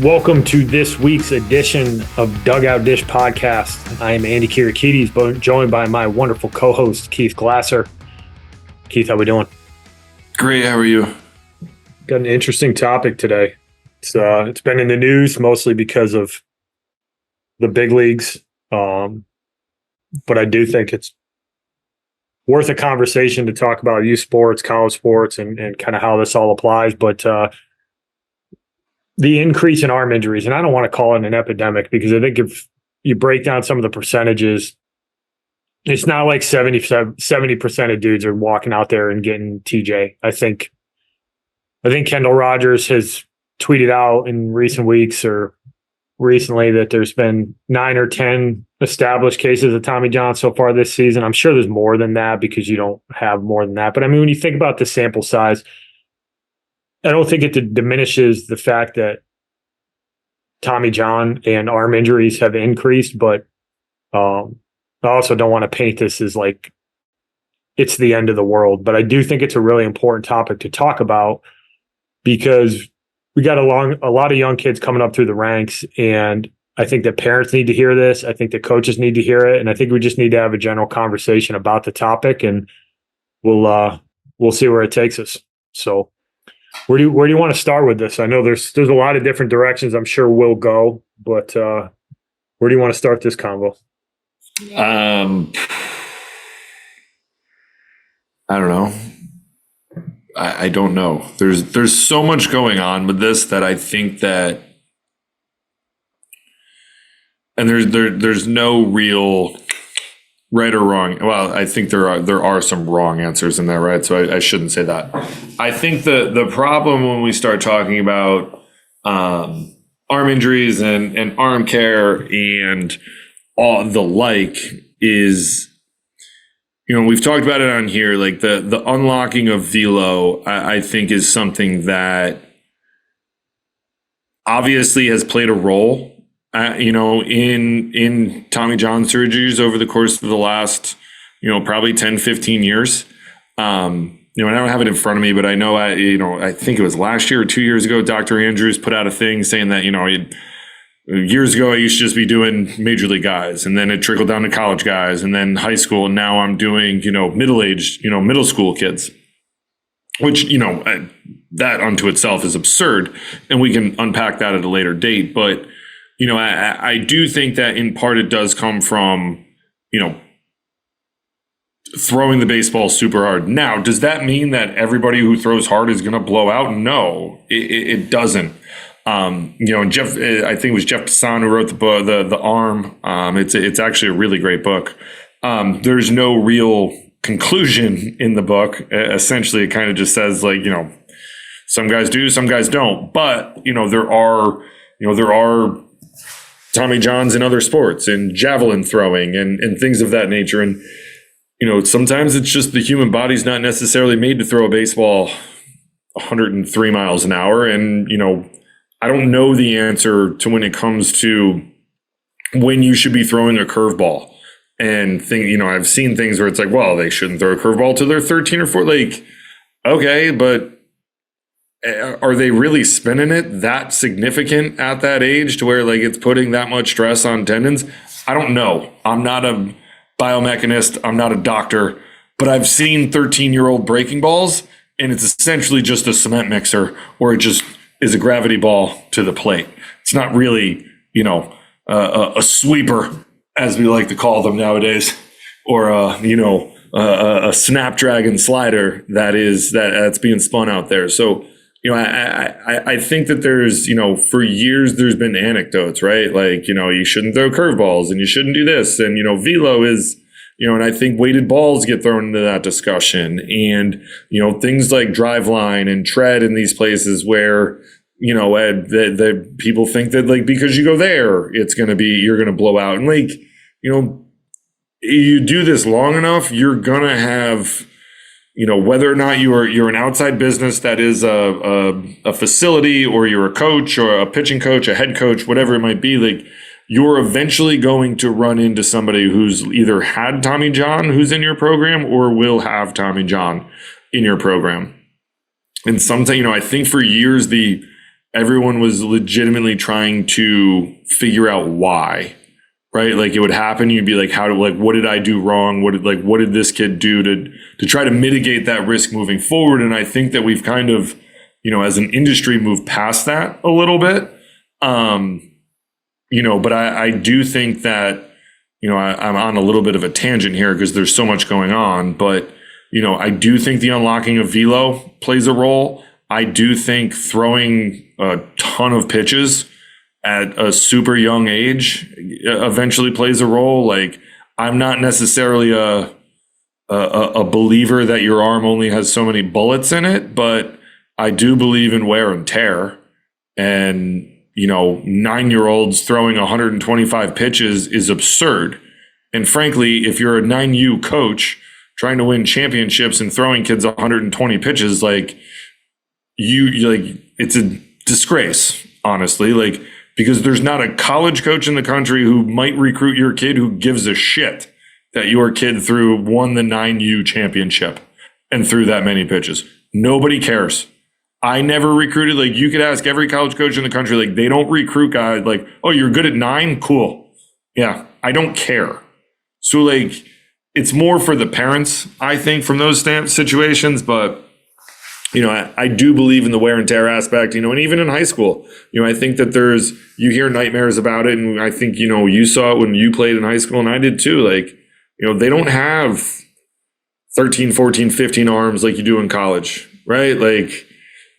Welcome to this week's edition of Dugout Dish Podcast. I am Andy Kirikides, joined by my wonderful co-host, Keith Glasser. Keith, how we doing? Great, how are you? Got an interesting topic today. It's been in the news mostly because of the big leagues, but I do think it's worth a conversation to talk about youth sports, college sports, and kind of how this all applies. But the increase in arm injuries, and I don't want to call it an epidemic because I think if you break down some of the percentages, it's not like 70% of dudes are walking out there and getting TJ. I think Kendall Rogers has tweeted out in recent weeks or recently that there's been 9 or 10 established cases of Tommy John so far this season. I'm sure there's more than that because you don't have more than that. But I mean, when you think about the sample size, I don't think it diminishes the fact that Tommy John and arm injuries have increased, but I also don't want to paint this as like it's the end of the world. But I do think it's a really important topic to talk about because we got a lot of young kids coming up through the ranks, and I think that parents need to hear this. I think that coaches need to hear it, and I think we just need to have a general conversation about the topic, and we'll see where it takes us. So. Where do you want to start with this? I know there's a lot of different directions I'm sure we'll go, but where do you want to start this convo? I don't know. I don't know. There's so much going on with this that I think that, and there's no real right or wrong. Well, I think there are some wrong answers in there, right? So I shouldn't say that. I think the problem when we start talking about arm injuries and arm care and all the like is, you know, we've talked about it on here, like the unlocking of velo, I think is something that obviously has played a role. In Tommy John surgeries over the course of the last, probably 10, 15 years. And I don't have it in front of me, but I know, I think it was last year or 2 years ago, Dr. Andrews put out a thing saying that, years ago I used to just be doing major league guys, and then it trickled down to college guys, and then high school, and now I'm doing, middle-aged, middle school kids, which, that unto itself is absurd, and we can unpack that at a later date, but I do think that in part it does come from, throwing the baseball super hard. Now, does that mean that everybody who throws hard is going to blow out? No, it doesn't. And Jeff, I think it was Jeff Passan who wrote the book, the Arm. It's actually a really great book. There's no real conclusion in the book. Essentially, it kind of just says like, some guys do, some guys don't. But, there are Tommy Johns in other sports and javelin throwing and things of that nature. And, sometimes it's just the human body's not necessarily made to throw a baseball 103 miles an hour. And, I don't know the answer to when it comes to when you should be throwing a curveball and I've seen things where it's like, well, they shouldn't throw a curveball till they're 13 or 14. Like, okay, but are they really spinning it that significant at that age to where like it's putting that much stress on tendons? I don't know. I'm not a biomechanist. I'm not a doctor, but I've seen 13-year-old breaking balls, and it's essentially just a cement mixer, or it just is a gravity ball to the plate. It's not really, a sweeper, as we like to call them nowadays, or a Snapdragon slider that's being spun out there. So. I think that there's, for years there's been anecdotes, right? Like, you shouldn't throw curveballs and you shouldn't do this. And, velo is, and I think weighted balls get thrown into that discussion. And, things like drive line and tread in these places where, the people think that like, because you go there, you're going to blow out. And like, you do this long enough, you're going to have, whether or not you're an outside business that is a facility, or you're a coach or a pitching coach, a head coach, whatever it might be, like you're eventually going to run into somebody who's either had Tommy John who's in your program or will have Tommy John in your program. And sometimes, I think for years, the everyone was legitimately trying to figure out why, right? Like it would happen. You'd be like, what did I do wrong? What did this kid do to try to mitigate that risk moving forward? And I think that we've kind of, as an industry moved past that a little bit. But I do think that, I'm on a little bit of a tangent here because there's so much going on, but, I do think the unlocking of velo plays a role. I do think throwing a ton of pitches at a super young age eventually plays a role. Like, I'm not necessarily a believer that your arm only has so many bullets in it, but I do believe in wear and tear. And 9-year-olds throwing 125 pitches is absurd. And frankly, if you're a 9U coach trying to win championships and throwing kids 120 pitches, like it's a disgrace, honestly. Like, because there's not a college coach in the country who might recruit your kid who gives a shit that your kid won the 9U championship and threw that many pitches. Nobody cares. I never recruited. Like, you could ask every college coach in the country, like, they don't recruit guys like, oh, you're good at 9? Cool. Yeah, I don't care. So, like, it's more for the parents, I think, from those situations. But, I do believe in the wear and tear aspect, and even in high school, I think that you hear nightmares about it. And I think, you saw it when you played in high school, and I did too. Like, they don't have 13, 14, 15 arms like you do in college, right? Like,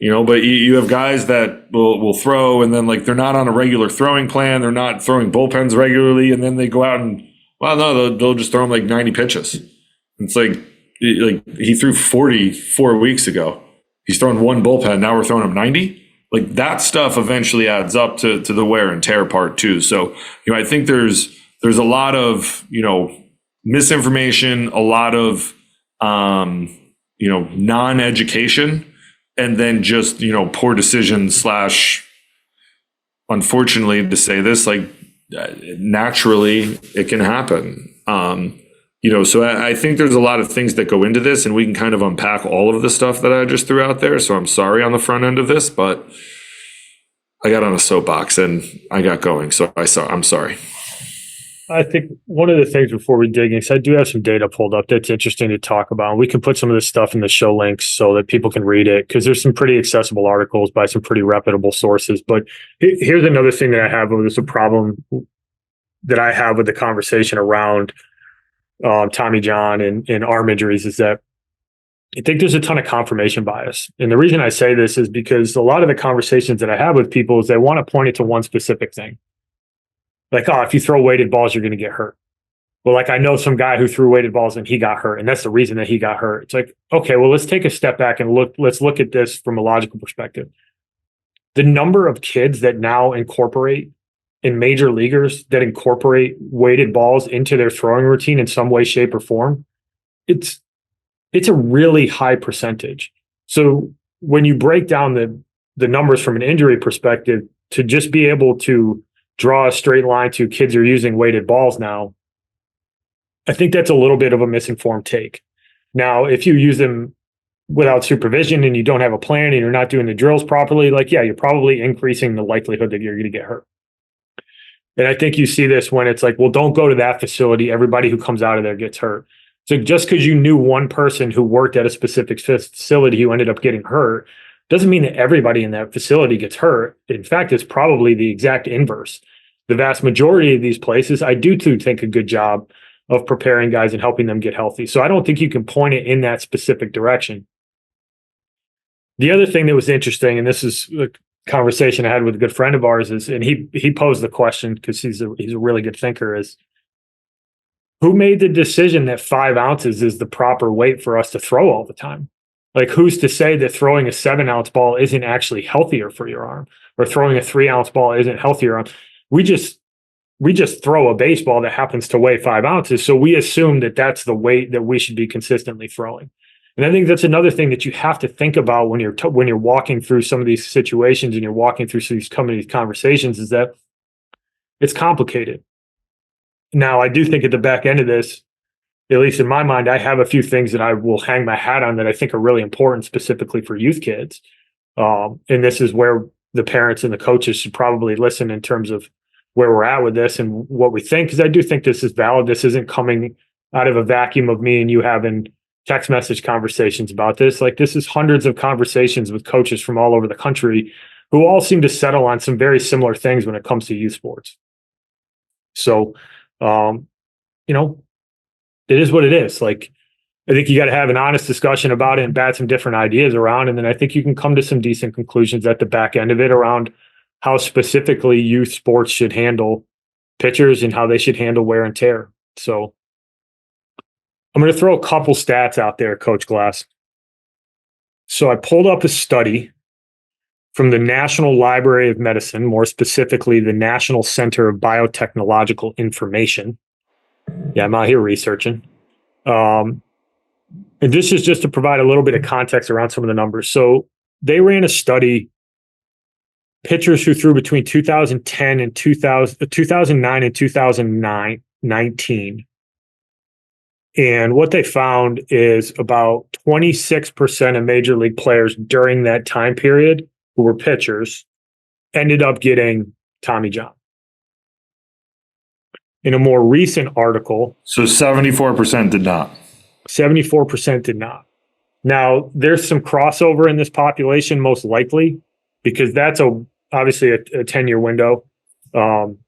but you have guys that will throw, and then like they're not on a regular throwing plan. They're not throwing bullpens regularly. And then they go out and, they'll just throw them like 90 pitches. It's like he threw 40 4 weeks ago. He's throwing one bullpen. Now we're throwing him 90. Like, that stuff eventually adds up to the wear and tear part too. So, I think there's a lot of, misinformation, a lot of, non-education, and then just, poor decisions / unfortunately to say this, like, naturally it can happen. So I think there's a lot of things that go into this, and we can kind of unpack all of the stuff that I just threw out there. So I'm sorry on the front end of this, but I got on a soapbox and I got going. So I'm sorry. I think one of the things before we dig in, so I do have some data pulled up that's interesting to talk about. We can put some of this stuff in the show links so that people can read it, because there's some pretty accessible articles by some pretty reputable sources. But here's another thing that I have with this, a problem that I have with the conversation around Tommy John and arm injuries, is that I think there's a ton of confirmation bias. And the reason I say this is because a lot of the conversations that I have with people is they want to point it to one specific thing. Like, oh, if you throw weighted balls, you're going to get hurt. Well, like, I know some guy who threw weighted balls and he got hurt, and that's the reason that he got hurt. It's like, okay, well, let's take a step back and let's look at this from a logical perspective. The number of kids that now incorporate in major leaguers that incorporate weighted balls into their throwing routine in some way, shape, or form, it's a really high percentage. So when you break down the numbers from an injury perspective, to just be able to draw a straight line to kids are using weighted balls now, I think that's a little bit of a misinformed take. Now, if you use them without supervision and you don't have a plan and you're not doing the drills properly, like, yeah, you're probably increasing the likelihood that you're going to get hurt. And I think you see this when it's like, well, don't go to that facility. Everybody who comes out of there gets hurt. So just because you knew one person who worked at a specific facility who ended up getting hurt doesn't mean that everybody in that facility gets hurt. In fact, it's probably the exact inverse. The vast majority of these places, I do too think a good job of preparing guys and helping them get healthy. So I don't think you can point it in that specific direction. The other thing that was interesting, and this is a conversation I had with a good friend of ours, is, and he posed the question because he's a really good thinker, is who made the decision that 5 ounces is the proper weight for us to throw all the time? Like, who's to say that throwing a 7-ounce ball isn't actually healthier for your arm, or throwing a 3-ounce ball isn't healthier? We just throw a baseball that happens to weigh 5 ounces. So we assume that that's the weight that we should be consistently throwing. And I think that's another thing that you have to think about when you're walking through some of these situations and you're walking through these conversations, is that it's complicated. Now, I do think at the back end of this, at least in my mind, I have a few things that I will hang my hat on that I think are really important, specifically for youth kids. And this is where the parents and the coaches should probably listen in terms of where we're at with this and what we think, because I do think this is valid. This isn't coming out of a vacuum of me and you having text message conversations about this. Like, this is hundreds of conversations with coaches from all over the country who all seem to settle on some very similar things when it comes to youth sports. So, it is what it is. Like, I think you got to have an honest discussion about it and bat some different ideas around. And then I think you can come to some decent conclusions at the back end of it around how specifically youth sports should handle pitchers and how they should handle wear and tear. So I'm going to throw a couple stats out there, Coach Glass. So I pulled up a study from the National Library of Medicine, more specifically the National Center of Biotechnological Information. Yeah, I'm out here researching. And this is just to provide a little bit of context around some of the numbers. So they ran a study, pitchers who threw between 2010 and 2009 and 2019. And what they found is about 26% of major league players during that time period who were pitchers ended up getting Tommy John. In a more recent article, So 74% did not. 74% did not. Now, there's some crossover in this population, most likely, because that's obviously a 10-year window. And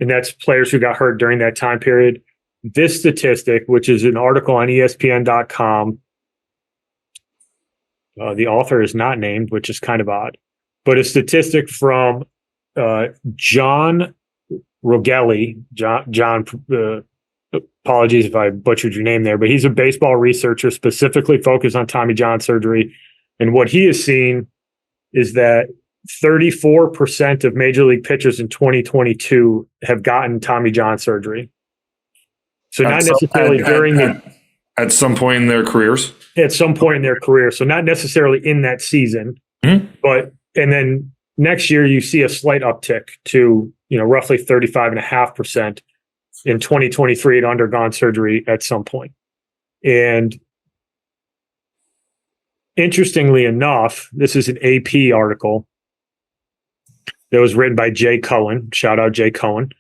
that's players who got hurt during that time period. This statistic, which is an article on ESPN.com, the author is not named, which is kind of odd, but a statistic from John Rogelli. John, apologies if I butchered your name there, but he's a baseball researcher specifically focused on Tommy John surgery. And what he has seen is that 34% of major league pitchers in 2022 have gotten Tommy John surgery. So not necessarily at some point in their careers. At some point in their career. So not necessarily in that season, but, and then next year you see a slight uptick to, roughly 35.5%. In 2023 had undergone surgery at some point. And interestingly enough, this is an AP article that was written by Jay Cohen. Shout out Jay Cohen.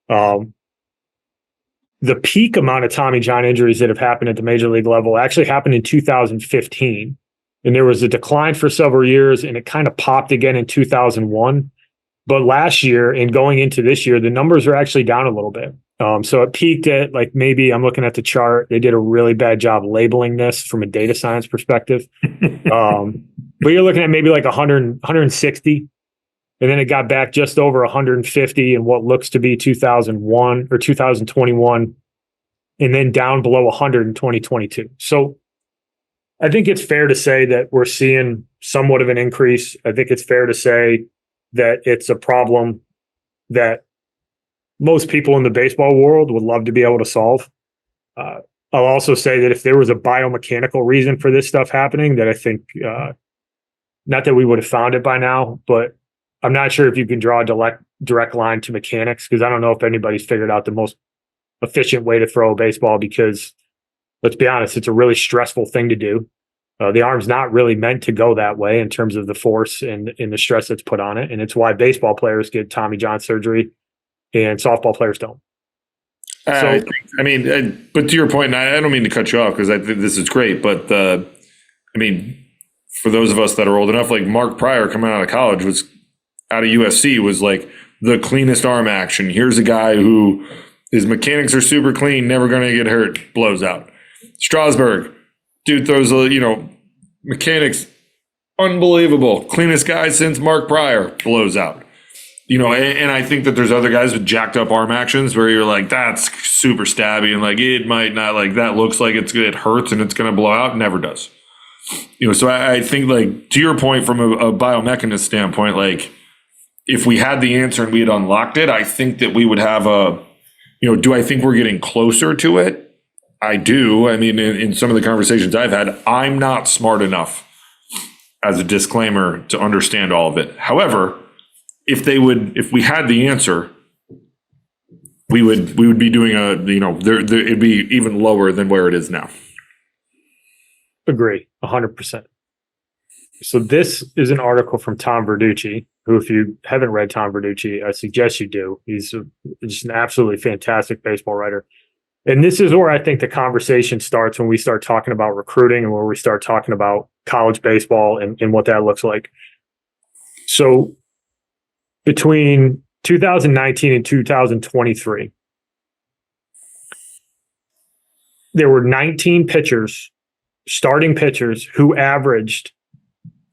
The peak amount of Tommy John injuries that have happened at the major league level actually happened in 2015. And there was a decline for several years, and it kind of popped again in 2001. But last year and going into this year, the numbers are actually down a little bit. So it peaked at, like, maybe I'm looking at the chart. They did a really bad job labeling this from a data science perspective. But you're looking at maybe like 100, 160. And then it got back just over 150 in what looks to be 2001 or 2021, and then down below 100 in 2022. So I think it's fair to say that we're seeing somewhat of an increase. I think it's fair to say that it's a problem that most people in the baseball world would love to be able to solve. I'll also say that if there was a biomechanical reason for this stuff happening, that I think, not that we would have found it by now, but I'm not sure if you can draw a direct line to mechanics, because I don't know if anybody's figured out the most efficient way to throw a baseball, because let's be honest, it's a really stressful thing to do. The arm's not really meant to go that way in terms of the force and the stress that's put on it. And it's why baseball players get Tommy John surgery and softball players don't. But to your point, and I don't mean to cut you off because I think this is great, but for those of us that are old enough, like Mark Pryor coming out of college out of USC was like the cleanest arm action. Here's a guy who his mechanics are super clean, never going to get hurt, blows out. Strasburg, dude throws mechanics, unbelievable, cleanest guy since Mark Pryor, blows out. And I think that there's other guys with jacked up arm actions where you're like, that's super stabby, and like it might not, like that looks like it hurts and it's going to blow out, never does. So I think, like, to your point from a biomechanist standpoint, like if we had the answer and we had unlocked it, I think that we would have do I think we're getting closer to it? I do. I mean, in some of the conversations I've had, I'm not smart enough, as a disclaimer, to understand all of it. However, if we had the answer, we would be doing it'd be even lower than where it is now. Agree, 100%. So this is an article from Tom Verducci, who, if you haven't read Tom Verducci, I suggest you do. He's just an absolutely fantastic baseball writer. And this is where I think the conversation starts when we start talking about recruiting and where we start talking about college baseball and what that looks like. So between 2019 and 2023, there were 19 pitchers, starting pitchers, who averaged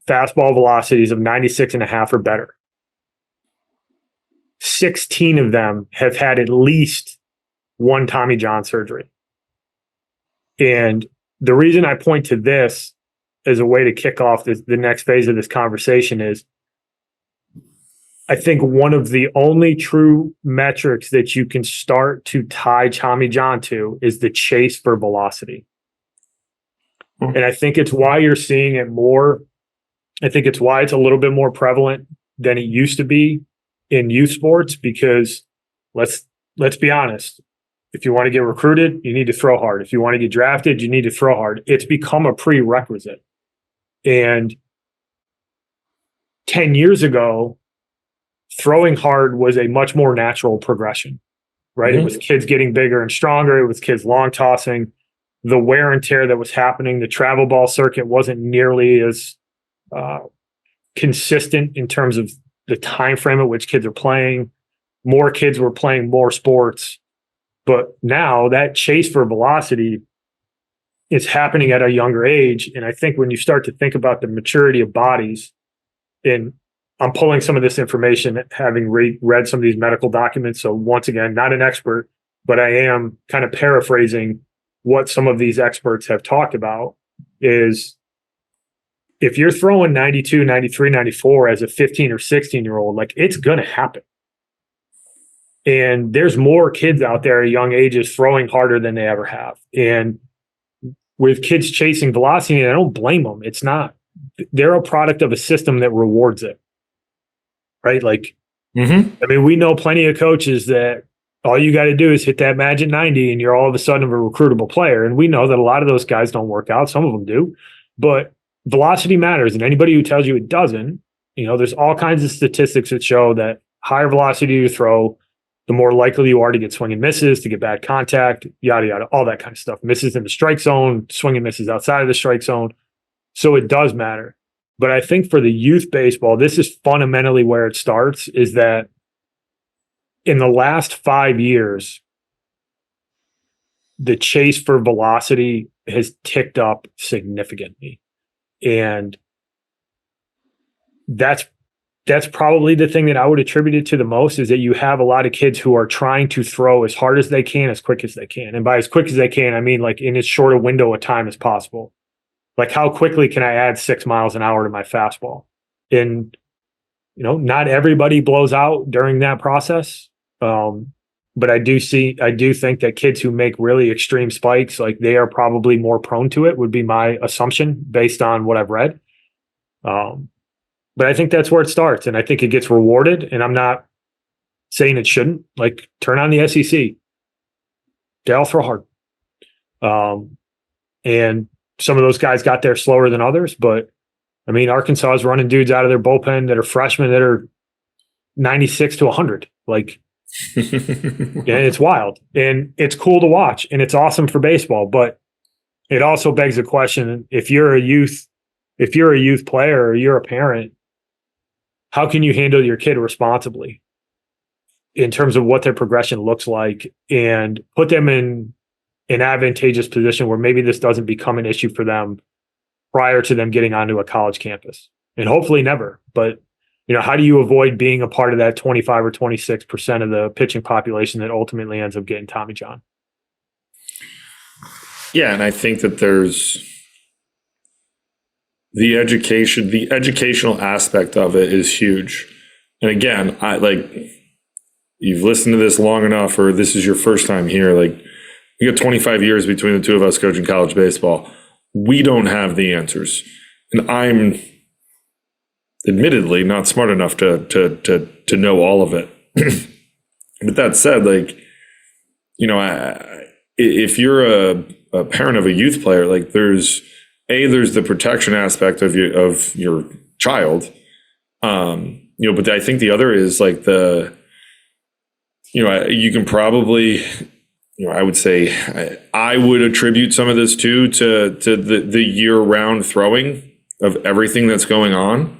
fastball velocities of 96.5 or better. 16 of them have had at least one Tommy John surgery. And the reason I point to this as a way to kick off the next phase of this conversation is I think one of the only true metrics that you can start to tie Tommy John to is the chase for velocity. And I think it's why you're seeing it more. I think it's why it's a little bit more prevalent than it used to be in youth sports, because let's be honest. If you want to get recruited, you need to throw hard. If you want to get drafted, you need to throw hard. It's become a prerequisite. And 10 years ago, throwing hard was a much more natural progression, right? Mm-hmm. It was kids getting bigger and stronger. It was kids long tossing. The wear and tear that was happening, the travel ball circuit wasn't nearly as consistent in terms of the time frame at which kids are playing. More kids were playing more sports. But now that chase for velocity is happening at a younger age. And I think when you start to think about the maturity of bodies, and I'm pulling some of this information, having read some of these medical documents. So once again, not an expert, but I am kind of paraphrasing what some of these experts have talked about is if you're throwing 92, 93, 94 as a 15 or 16-year-old, like it's going to happen. And there's more kids out there at young ages throwing harder than they ever have. And with kids chasing velocity, I don't blame them. It's not, they're a product of a system that rewards it. Right? Like, I mean, we know plenty of coaches that all you got to do is hit that magic 90 and you're all of a sudden a recruitable player. And we know that a lot of those guys don't work out. Some of them do, but velocity matters. And anybody who tells you it doesn't, there's all kinds of statistics that show that higher velocity you throw, the more likely you are to get swing and misses, to get bad contact, yada, yada, all that kind of stuff. Misses in the strike zone, swing and misses outside of the strike zone. So it does matter. But I think for the youth baseball, this is fundamentally where it starts, is that in the last 5 years, the chase for velocity has ticked up significantly. And that's probably the thing that I would attribute it to the most, is that you have a lot of kids who are trying to throw as hard as they can, as quick as they can. And by as quick as they can, I mean like in as short a window of time as possible. Like how quickly can I add 6 miles an hour to my fastball? And, not everybody blows out during that process. But I do think that kids who make really extreme spikes, like they are probably more prone to it, would be my assumption based on what I've read. But I think that's where it starts. And I think it gets rewarded. And I'm not saying it shouldn't. Like turn on the SEC. They all throw hard. And some of those guys got there slower than others, but I mean, Arkansas is running dudes out of their bullpen that are freshmen that are 96 to 100. Like, and it's wild and it's cool to watch and it's awesome for baseball. But it also begs the question: if you're a youth player or you're a parent, how can you handle your kid responsibly in terms of what their progression looks like and put them in an advantageous position where maybe this doesn't become an issue for them prior to them getting onto a college campus, and hopefully never. But, how do you avoid being a part of that 25 or 26% of the pitching population that ultimately ends up getting Tommy John? Yeah. And I think that there's the educational aspect of it is huge. And again, you've listened to this long enough, or this is your first time here, like, we got 25 years between the two of us coaching college baseball. We don't have the answers. And I'm admittedly not smart enough to know all of it. But that said, if you're a parent of a youth player, like there's there's the protection aspect of your child. But I think the other is like you can probably, I would say I would attribute some of this to the year-round throwing of everything that's going on.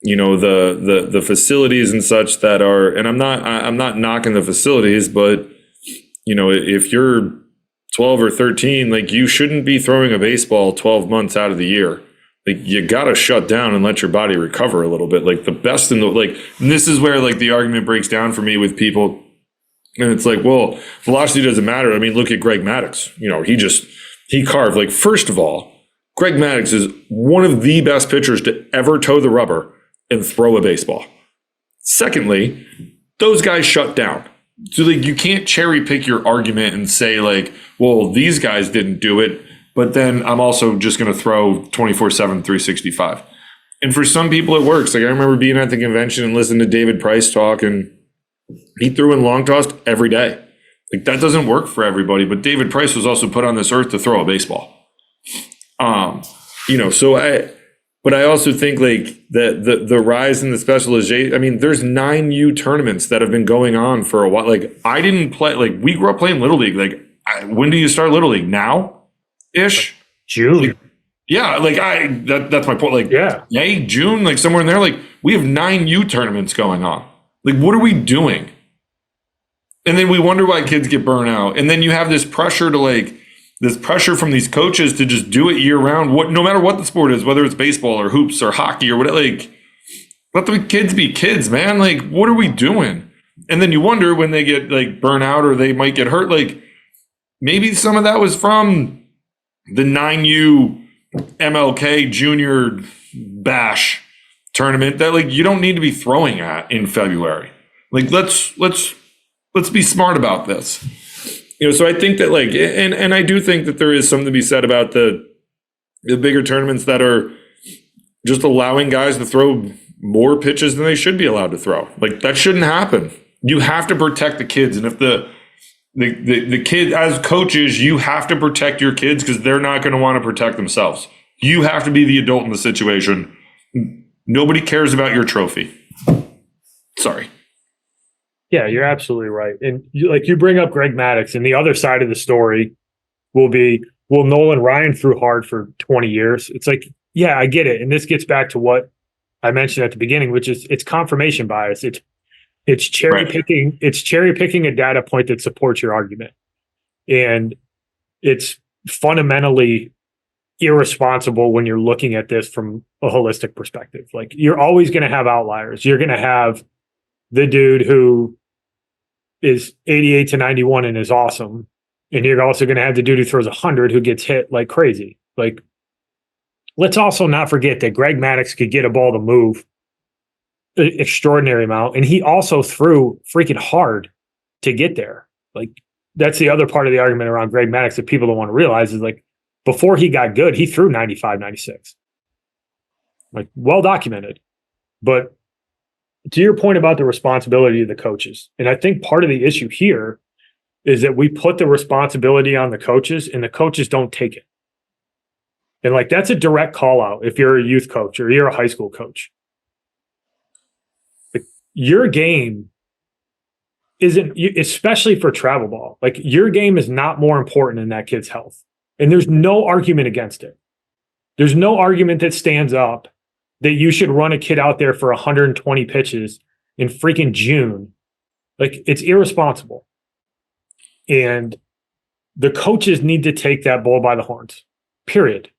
The facilities and such that are, and I'm not knocking the facilities, but if you're 12 or 13, like you shouldn't be throwing a baseball 12 months out of the year. Like you got to shut down and let your body recover a little bit. Like the best and this is where like the argument breaks down for me with people. And it's like, well, velocity doesn't matter. I mean, look at Greg Maddux. He carved. Like, first of all, Greg Maddux is one of the best pitchers to ever toe the rubber and throw a baseball. Secondly, those guys shut down. So like you can't cherry pick your argument and say like, well, these guys didn't do it, but then I'm also just going to throw 24/7, 365. And for some people it works. Like I remember being at the convention and listening to David Price talk, and he threw in long tossed every day. Like that doesn't work for everybody, but David Price was also put on this earth to throw a baseball. But I also think like the rise in the specialization. I mean, there's 9U tournaments that have been going on for a while. Like I didn't play. Like we grew up playing Little League. Like when do you start Little League? Now, ish. June. Like, yeah. Like that's my point. Like May, June, like somewhere in there. Like we have 9U tournaments going on. Like what are we doing? And then we wonder why kids get burnt out. And then you have this pressure from these coaches to just do it year round, no matter what the sport is, whether it's baseball or hoops or hockey or whatever. Like, let the kids be kids, man. Like, what are we doing? And then you wonder when they get like burnt out or they might get hurt. Like, maybe some of that was from the 9U MLK Junior Bash tournament that like you don't need to be throwing at in February. Like, let's be smart about this. So I think that like, and I do think that there is something to be said about the bigger tournaments that are just allowing guys to throw more pitches than they should be allowed to throw. Like that shouldn't happen. You have to protect the kids. And if the kid, as coaches, you have to protect your kids because they're not going to want to protect themselves. You have to be the adult in the situation. Nobody cares about your trophy. Sorry. Yeah, you're absolutely right. And you bring up Greg Maddux, and the other side of the story will be, well, Nolan Ryan threw hard for 20 years. It's like, yeah, I get it. And this gets back to what I mentioned at the beginning, which is it's confirmation bias. It's cherry picking. Right. It's cherry picking a data point that supports your argument. And it's fundamentally irresponsible when you're looking at this from a holistic perspective. Like you're always going to have outliers. You're going to have the dude who is 88 to 91 and is awesome. And you're also going to have the dude who throws 100 who gets hit like crazy. Like, let's also not forget that Greg Maddux could get a ball to move an extraordinary amount. And he also threw freaking hard to get there. Like, that's the other part of the argument around Greg Maddux that people don't want to realize is like, before he got good, he threw 95, 96. Like, well documented. But to your point about the responsibility of the coaches, and I think part of the issue here is that we put the responsibility on the coaches and the coaches don't take it. And like, that's a direct call out if you're a youth coach or you're a high school coach. Like, your game isn't, especially for travel ball, like your game is not more important than that kid's health. And there's no argument against it. There's no argument that stands up that you should run a kid out there for 120 pitches in freaking June. Like, it's irresponsible. And the coaches need to take that bull by the horns, period.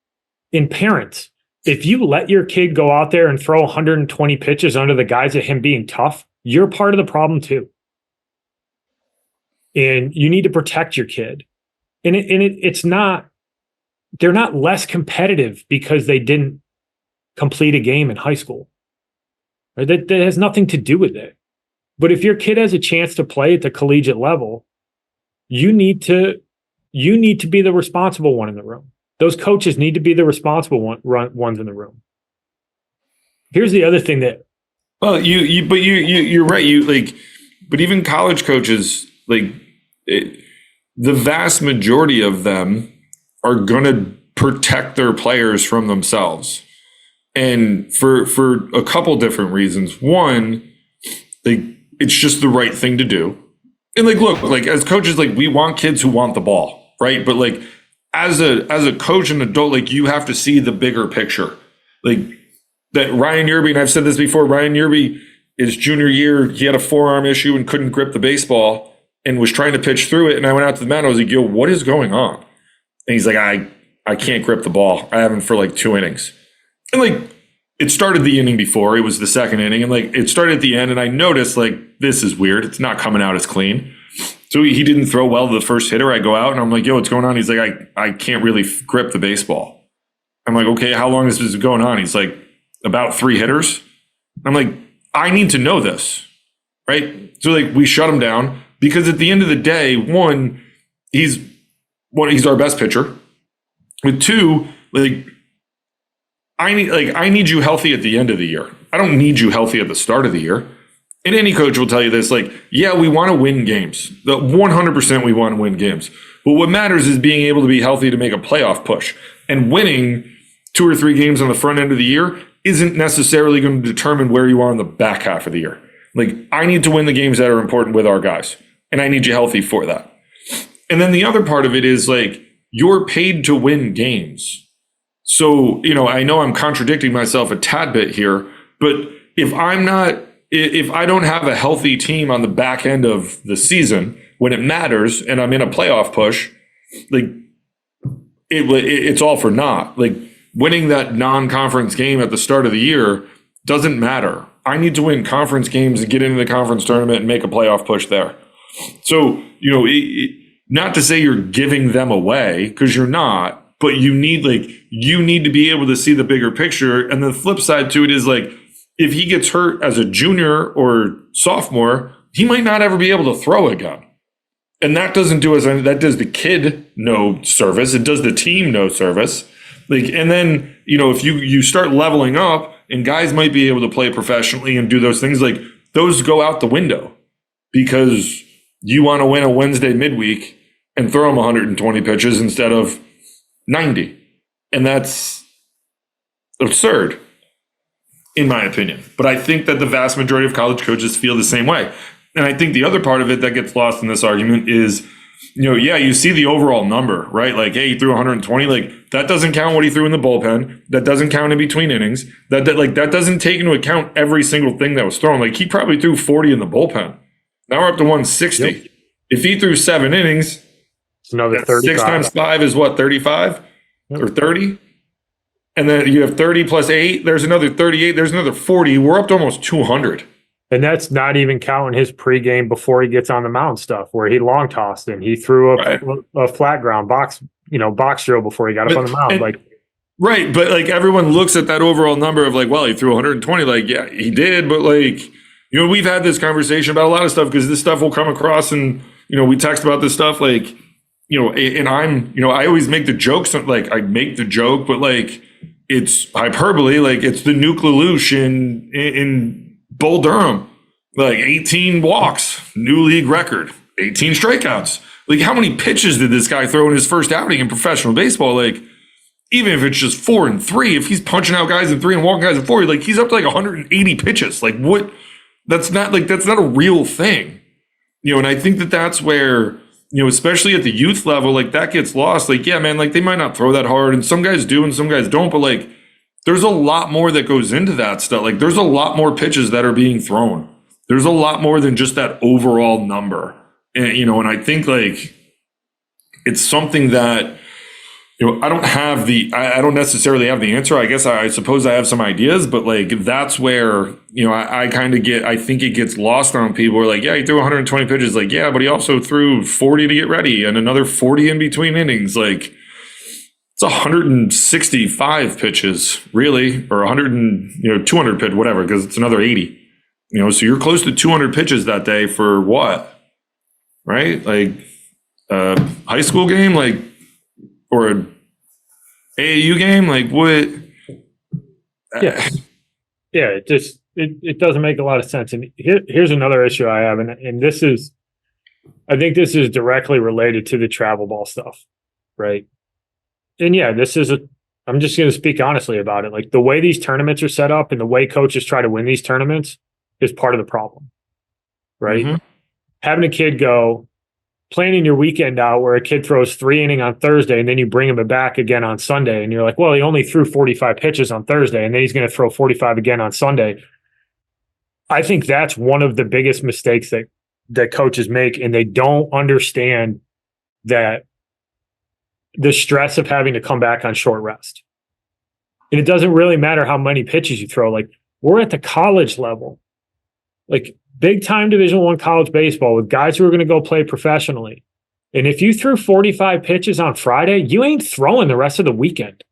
And parents, if you let your kid go out there and throw 120 pitches under the guise of him being tough, you're part of the problem too. And you need to protect your kid. And it's not, they're not less competitive because they didn't complete a game in high school. Right? That has nothing to do with it. But if your kid has a chance to play at the collegiate level, you need to be the responsible one in the room. Those coaches need to be the responsible ones in the room. Here's the other thing that, well, you're right. But even college coaches, the vast majority of them are going to protect their players from themselves. And for a couple different reasons. One, like, it's just the right thing to do. And like, look, like as coaches, like we want kids who want the ball, right? But like as a coach and adult, like you have to see the bigger picture. Like that Ryan Yerby, and I've said this before, Ryan Yerby, his junior year, he had a forearm issue and couldn't grip the baseball and was trying to pitch through it. And I went out to the mound. I was like, yo, what is going on? And he's like, I can't grip the ball. I haven't for like 2 innings. And like, it started the inning before. It was the second inning. And like, it started at the end. And I noticed like, this is weird. It's not coming out as clean. So he didn't throw well to the first hitter. I go out and I'm like, yo, what's going on? He's like, I can't really grip the baseball. I'm like, okay, how long is this going on? He's like, about 3 hitters. I'm like, I need to know this, right? So like, we shut him down because at the end of the day, one, he's our best pitcher. With 2, like, I need you healthy at the end of the year. I don't need you healthy at the start of the year. And any coach will tell you this, like, yeah, we want to win games. 100% we want to win games. But what matters is being able to be healthy to make a playoff push. And winning 2 or 3 games on the front end of the year isn't necessarily going to determine where you are in the back half of the year. Like, I need to win the games that are important with our guys. And I need you healthy for that. And then the other part of it is, like, you're paid to win games. So, I know I'm contradicting myself a tad bit here, but if I don't have a healthy team on the back end of the season when it matters and I'm in a playoff push, like it's all for naught. Like winning that non-conference game at the start of the year doesn't matter. I need to win conference games and get into the conference tournament and make a playoff push there. So, not to say you're giving them away, because you're not, but you need to be able to see the bigger picture. And the flip side to it is like, if he gets hurt as a junior or sophomore, he might not ever be able to throw again. And that doesn't do us anything. That does the kid no service. It does the team no service. Like, and then, if you start leveling up and guys might be able to play professionally and do those things, like those go out the window because you want to win a Wednesday midweek and throw them 120 pitches instead of 90. And that's absurd, in my opinion. But I think that the vast majority of college coaches feel the same way. And I think the other part of it that gets lost in this argument is, you see the overall number, right? Like, hey, he threw 120. Like, that doesn't count what he threw in the bullpen. That doesn't count in between innings. That doesn't take into account every single thing that was thrown. Like, he probably threw 40 in the bullpen. Now we're up to 160. Yep. If he threw 7 innings, it's another 35. 6 times 5 is what, 35? Yep. Or 30? And then you have 30 plus 8. There's another 38. There's another 40. We're up to almost 200. And that's not even counting his pregame before he gets on the mound stuff, where he long tossed and he threw a flat ground box drill before he got up on the mound. Right. But like everyone looks at that overall number of like, well, he threw 120. Like, yeah, he did. But like, we've had this conversation about a lot of stuff because this stuff will come across and, we text about this stuff like, and I'm, I always make the jokes, like I make the joke, but like it's hyperbole. Like it's the Nuke LaLoosh in Bull Durham, like 18 walks, new league record, 18 strikeouts. Like how many pitches did this guy throw in his first outing in professional baseball? Like even if it's just 4 and 3, if he's punching out guys in 3 and walking guys in 4, like he's up to like 180 pitches. Like what? That's not a real thing. And I think that that's where, especially at the youth level, like that gets lost. Like, yeah, man, like they might not throw that hard and some guys do and some guys don't, but like there's a lot more that goes into that stuff. Like there's a lot more pitches that are being thrown. There's a lot more than just that overall number. And, and I think like it's something that, I don't necessarily have the answer. I guess I suppose I have some ideas, but like that's where, I think it gets lost on people. Who are like, yeah, he threw 120 pitches. Like, yeah, but he also threw 40 to get ready and another 40 in between innings. Like it's 165 pitches really, or 200 pitch, whatever, because it's another 80, so you're close to 200 pitches that day for what? Right? Like a high school game, like, or a AAU game, like what? Yeah. It doesn't make a lot of sense. And here's another issue I have, and I think this is directly related to the travel ball stuff, right? and yeah, I'm just going to speak honestly about it. Like the way these tournaments are set up and the way coaches try to win these tournaments is part of the problem, right? Mm-hmm. Having a kid go, planning your weekend out where a kid throws 3 innings on Thursday and then you bring him back again on Sunday and you're like, well, he only threw 45 pitches on Thursday and then he's going to throw 45 again on Sunday. I think that's one of the biggest mistakes that coaches make, and they don't understand that the stress of having to come back on short rest. And it doesn't really matter how many pitches you throw. Like we're at the college level, like big time Division I college baseball with guys who are going to go play professionally. And if you threw 45 pitches on Friday, you ain't throwing the rest of the weekend.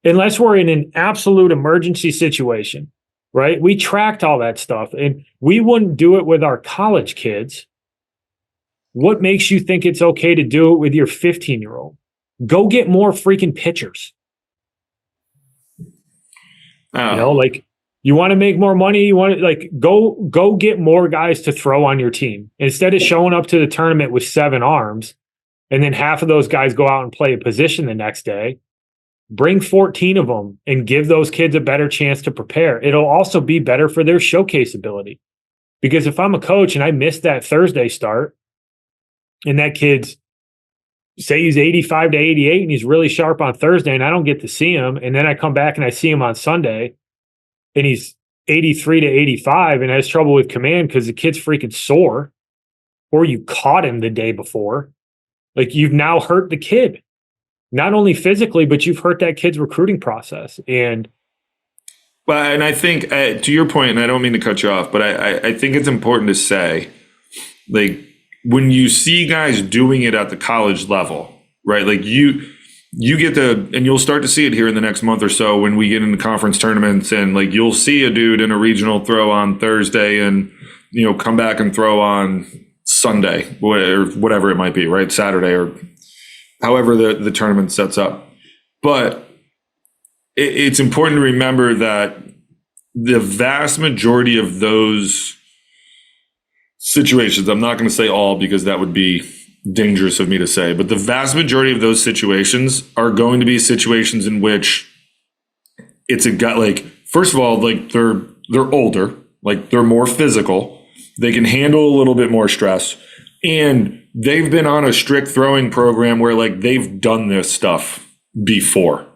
Unless we're in an absolute emergency situation, right? We tracked all that stuff and we wouldn't do it with our college kids. What makes you think it's okay to do it with your 15-year-old? Go get more freaking pitchers. Like you want to make more money. You want to like go get more guys to throw on your team instead of showing up to the tournament with 7 arms. And then half of those guys go out and play a position the next day. Bring 14 of them and give those kids a better chance to prepare. It'll also be better for their showcase ability. Because if I'm a coach and I miss that Thursday start and that kid's say he's 85 to 88 and he's really sharp on Thursday and I don't get to see him. And then I come back and I see him on Sunday and he's 83 to 85 and has trouble with command because the kid's freaking sore or you caught him the day before. Like you've now hurt the kid, not only physically, but you've hurt that kid's recruiting process. And I think to your point, and I don't mean to cut you off, but I think it's important to say, like, when you see guys doing it at the college level, right? Like you get and you'll start to see it here in the next month or so when we get into conference tournaments, and like you'll see a dude in a regional throw on Thursday and come back and throw on Sunday or whatever it might be, right? Saturday or however the tournament sets up. But it's important to remember that the vast majority of those situations, I'm not going to say all because that would be dangerous of me to say, but the vast majority of those situations are going to be situations in which it's a guy, like, first of all, like they're older, like they're more physical, they can handle a little bit more stress, and they've been on a strict throwing program where like they've done this stuff before.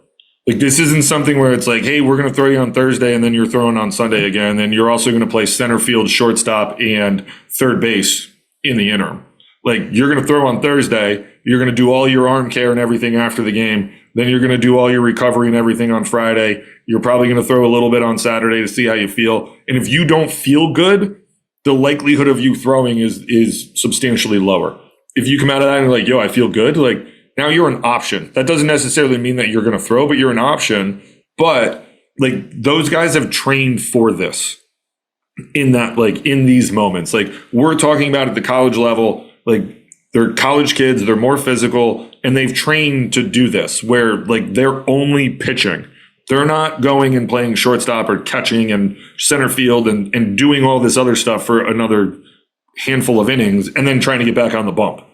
Like this isn't something where it's like, hey, we're going to throw you on Thursday and then you're throwing on Sunday again. And you're also going to play center field, shortstop, and third base in the interim. Like you're going to throw on Thursday. You're going to do all your arm care and everything after the game. Then you're going to do all your recovery and everything on Friday. You're probably going to throw a little bit on Saturday to see how you feel. And if you don't feel good, the likelihood of you throwing is substantially lower. If you come out of that and you're like, yo, I feel good, like, now you're an option. That doesn't necessarily mean that you're going to throw, but you're an option. But like those guys have trained for this in that, like in these moments, like we're talking about at the college level, like they're college kids, they're more physical, and they've trained to do this where like they're only pitching. They're not going and playing shortstop or catching and center field and doing all this other stuff for another handful of innings and then trying to get back on the bump.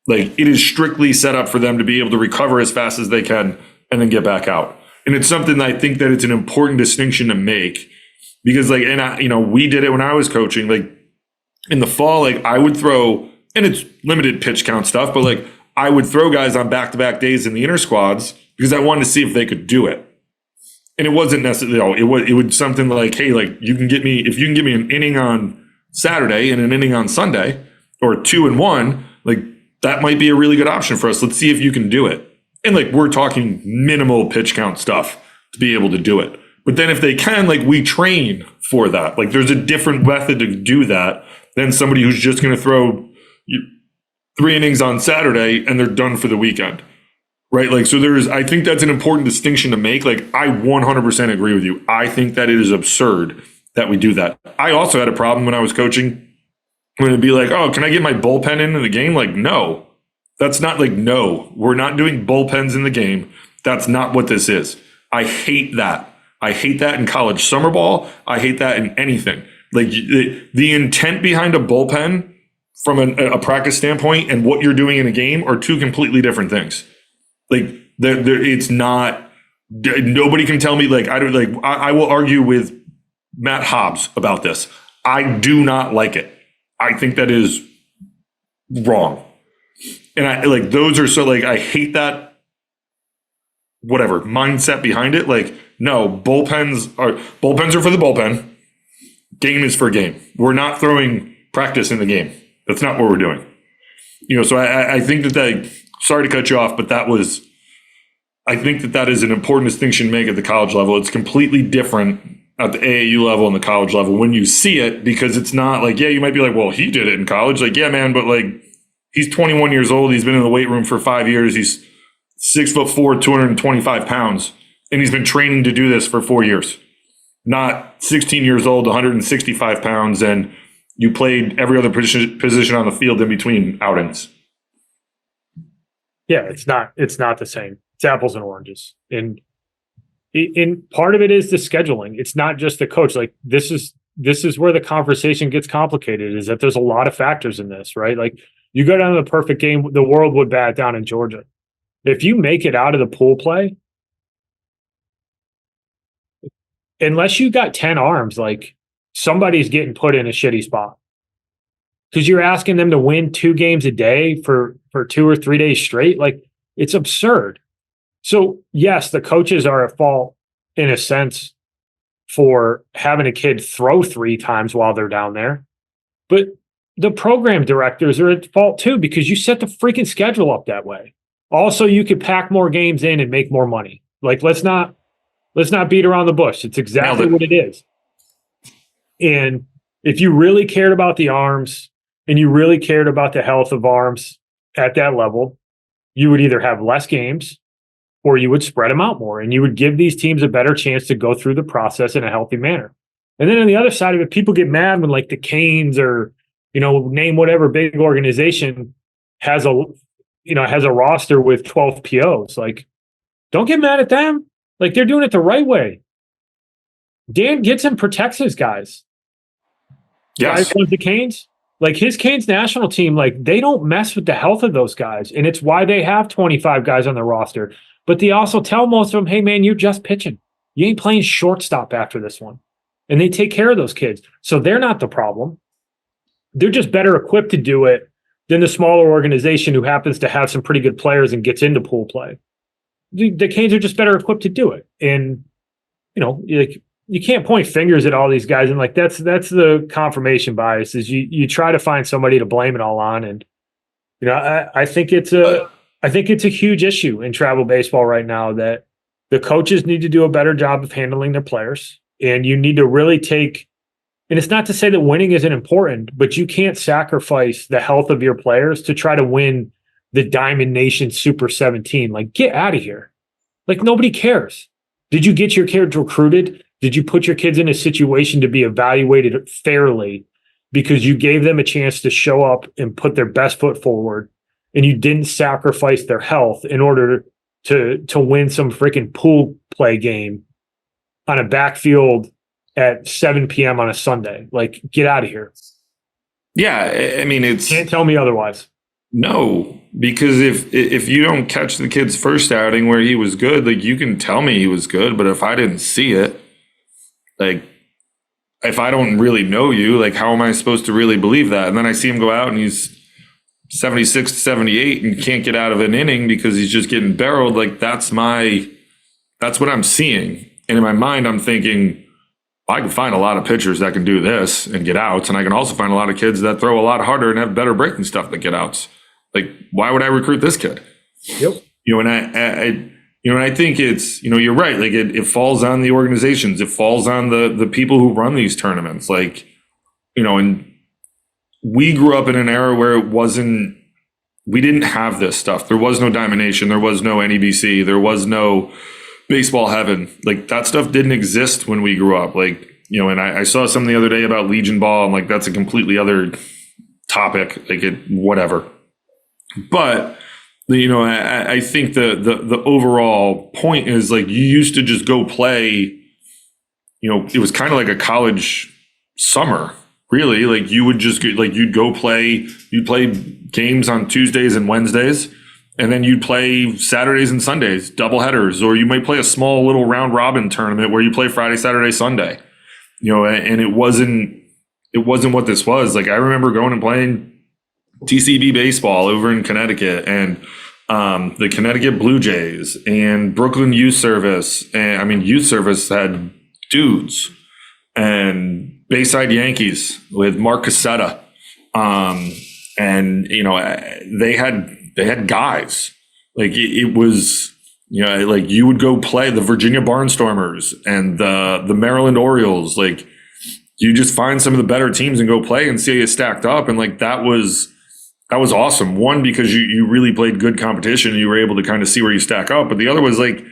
Like it is strictly set up for them to be able to recover as fast as they can and then get back out. And it's something that I think that it's an important distinction to make because like, and we did it when I was coaching, like in the fall, like I would throw, and it's limited pitch count stuff, but like I would throw guys on back-to-back days in the inter squads because I wanted to see if they could do it. And it wasn't necessarily, it was something like, hey, like if you can give me an inning on Saturday and an inning on Sunday or 2 and 1, like that might be a really good option for us. Let's see if you can do it. And like, we're talking minimal pitch count stuff to be able to do it. But then if they can, like we train for that. Like there's a different method to do that than somebody who's just going to throw 3 innings on Saturday and they're done for the weekend. Right. Like, so I think that's an important distinction to make. Like, I 100% agree with you. I think that it is absurd that we do that. I also had a problem when I was coaching when it'd be like, oh, can I get my bullpen into the game? Like, no, that's not like, no, we're not doing bullpens in the game. That's not what this is. I hate that. I hate that in college summer ball. I hate that in anything. Like the intent behind a bullpen from a practice standpoint and what you're doing in a game are two completely different things. Like It's not. Nobody can tell me like I don't like. I will argue with Matt Hobbs about this. I do not like it. I think that is wrong, and I like those are so like I hate that. Whatever mindset behind it. Like no, bullpens are for the bullpen. Game is for game. We're not throwing practice in the game. That's not what we're doing. So I think that sorry to cut you off, but I think that is an important distinction to make at the college level. It's completely different at the AAU level and the college level when you see it, because it's not like, yeah, you might be like, well, he did it in college. Like, yeah, man, but like he's 21 years old. He's been in the weight room for 5 years. He's 6'4", 225 pounds, and he's been training to do this for 4 years. Not 16 years old, 165 pounds, and you played every other position on the field in between outings. Yeah, it's not the same. It's apples and oranges. And part of it is the scheduling. It's not just the coach. Like this is where the conversation gets complicated, is that there's a lot of factors in this, right? Like you go down to the perfect game, the world would bat down in Georgia. If you make it out of the pool play, unless you got 10 arms, like somebody's getting put in a shitty spot, because you're asking them to win 2 games a day for 2 or 3 days straight. Like it's absurd. So yes, the coaches are at fault in a sense for having a kid throw 3 times while they're down there, but the program directors are at fault too, because you set the freaking schedule up that way. Also, you could pack more games in and make more money. Like let's not beat around the bush. It's exactly what it is. And if you really cared about the arms and you really cared about the health of arms at that level, you would either have less games or you would spread them out more, and you would give these teams a better chance to go through the process in a healthy manner. And then on the other side of it, people get mad when like the Canes or, name whatever big organization has a roster with 12 POs. Like, don't get mad at them. Like they're doing it the right way. Dan Gitson protects his guys. Yes. Guys with the Canes, like his Canes national team, like they don't mess with the health of those guys. And it's why they have 25 guys on the roster. But they also tell most of them, hey man, you're just pitching. You ain't playing shortstop after this one. And they take care of those kids. So they're not the problem. They're just better equipped to do it than the smaller organization who happens to have some pretty good players and gets into pool play. The Canes are just better equipped to do it. And, like you can't point fingers at all these guys. And like, that's the confirmation bias, is you try to find somebody to blame it all on. And, I think it's a huge issue in travel baseball right now that the coaches need to do a better job of handling their players. And you need to really and it's not to say that winning isn't important, but you can't sacrifice the health of your players to try to win the Diamond Nation Super 17. Like, get out of here. Like, nobody cares. Did you get your kids recruited? Did you put your kids in a situation to be evaluated fairly because you gave them a chance to show up and put their best foot forward, and you didn't sacrifice their health in order to win some freaking pool play game on a backfield at 7 p.m. on a Sunday? Like, get out of here. Yeah, I mean, can't tell me otherwise. No, because if you don't catch the kid's first outing where he was good, like you can tell me he was good, but if I didn't see it, like if I don't really know you, like how am I supposed to really believe that? And then I see him go out and he's 76 to 78 and can't get out of an inning because he's just getting barreled. Like that's what I'm seeing. And in my mind, I'm thinking, I can find a lot of pitchers that can do this and get outs, and I can also find a lot of kids that throw a lot harder and have better breaking stuff that get outs. Like, why would I recruit this kid? Yep. And I think it's, you're right. Like it falls on the organizations. It falls on the people who run these tournaments. Like, and we grew up in an era where we didn't have this stuff. There was no Diamond Nation. There was no NEBC. There was no baseball heaven. Like that stuff didn't exist when we grew up. Like, and I saw something the other day about Legion Ball. I'm like, that's a completely other topic. Like whatever. But, I think the overall point is like, you used to just go play, it was kind of like a college summer, really. Like you would just you'd play games on Tuesdays and Wednesdays. And then you'd play Saturdays and Sundays, double headers, or you might play a small little round robin tournament where you play Friday, Saturday, Sunday. And it wasn't what this was. Like, I remember going and playing TCB baseball over in Connecticut, and the Connecticut Blue Jays and Brooklyn Youth Service. And I mean, Youth Service had dudes, and Bayside Yankees with Mark Cassetta. And they had guys. Like, it was, like, you would go play the Virginia Barnstormers and the Maryland Orioles. Like, you just find some of the better teams and go play and see how you stacked up. And like, that was awesome. One, because you really played good competition and you were able to kind of see where you stack up. But the other was, like,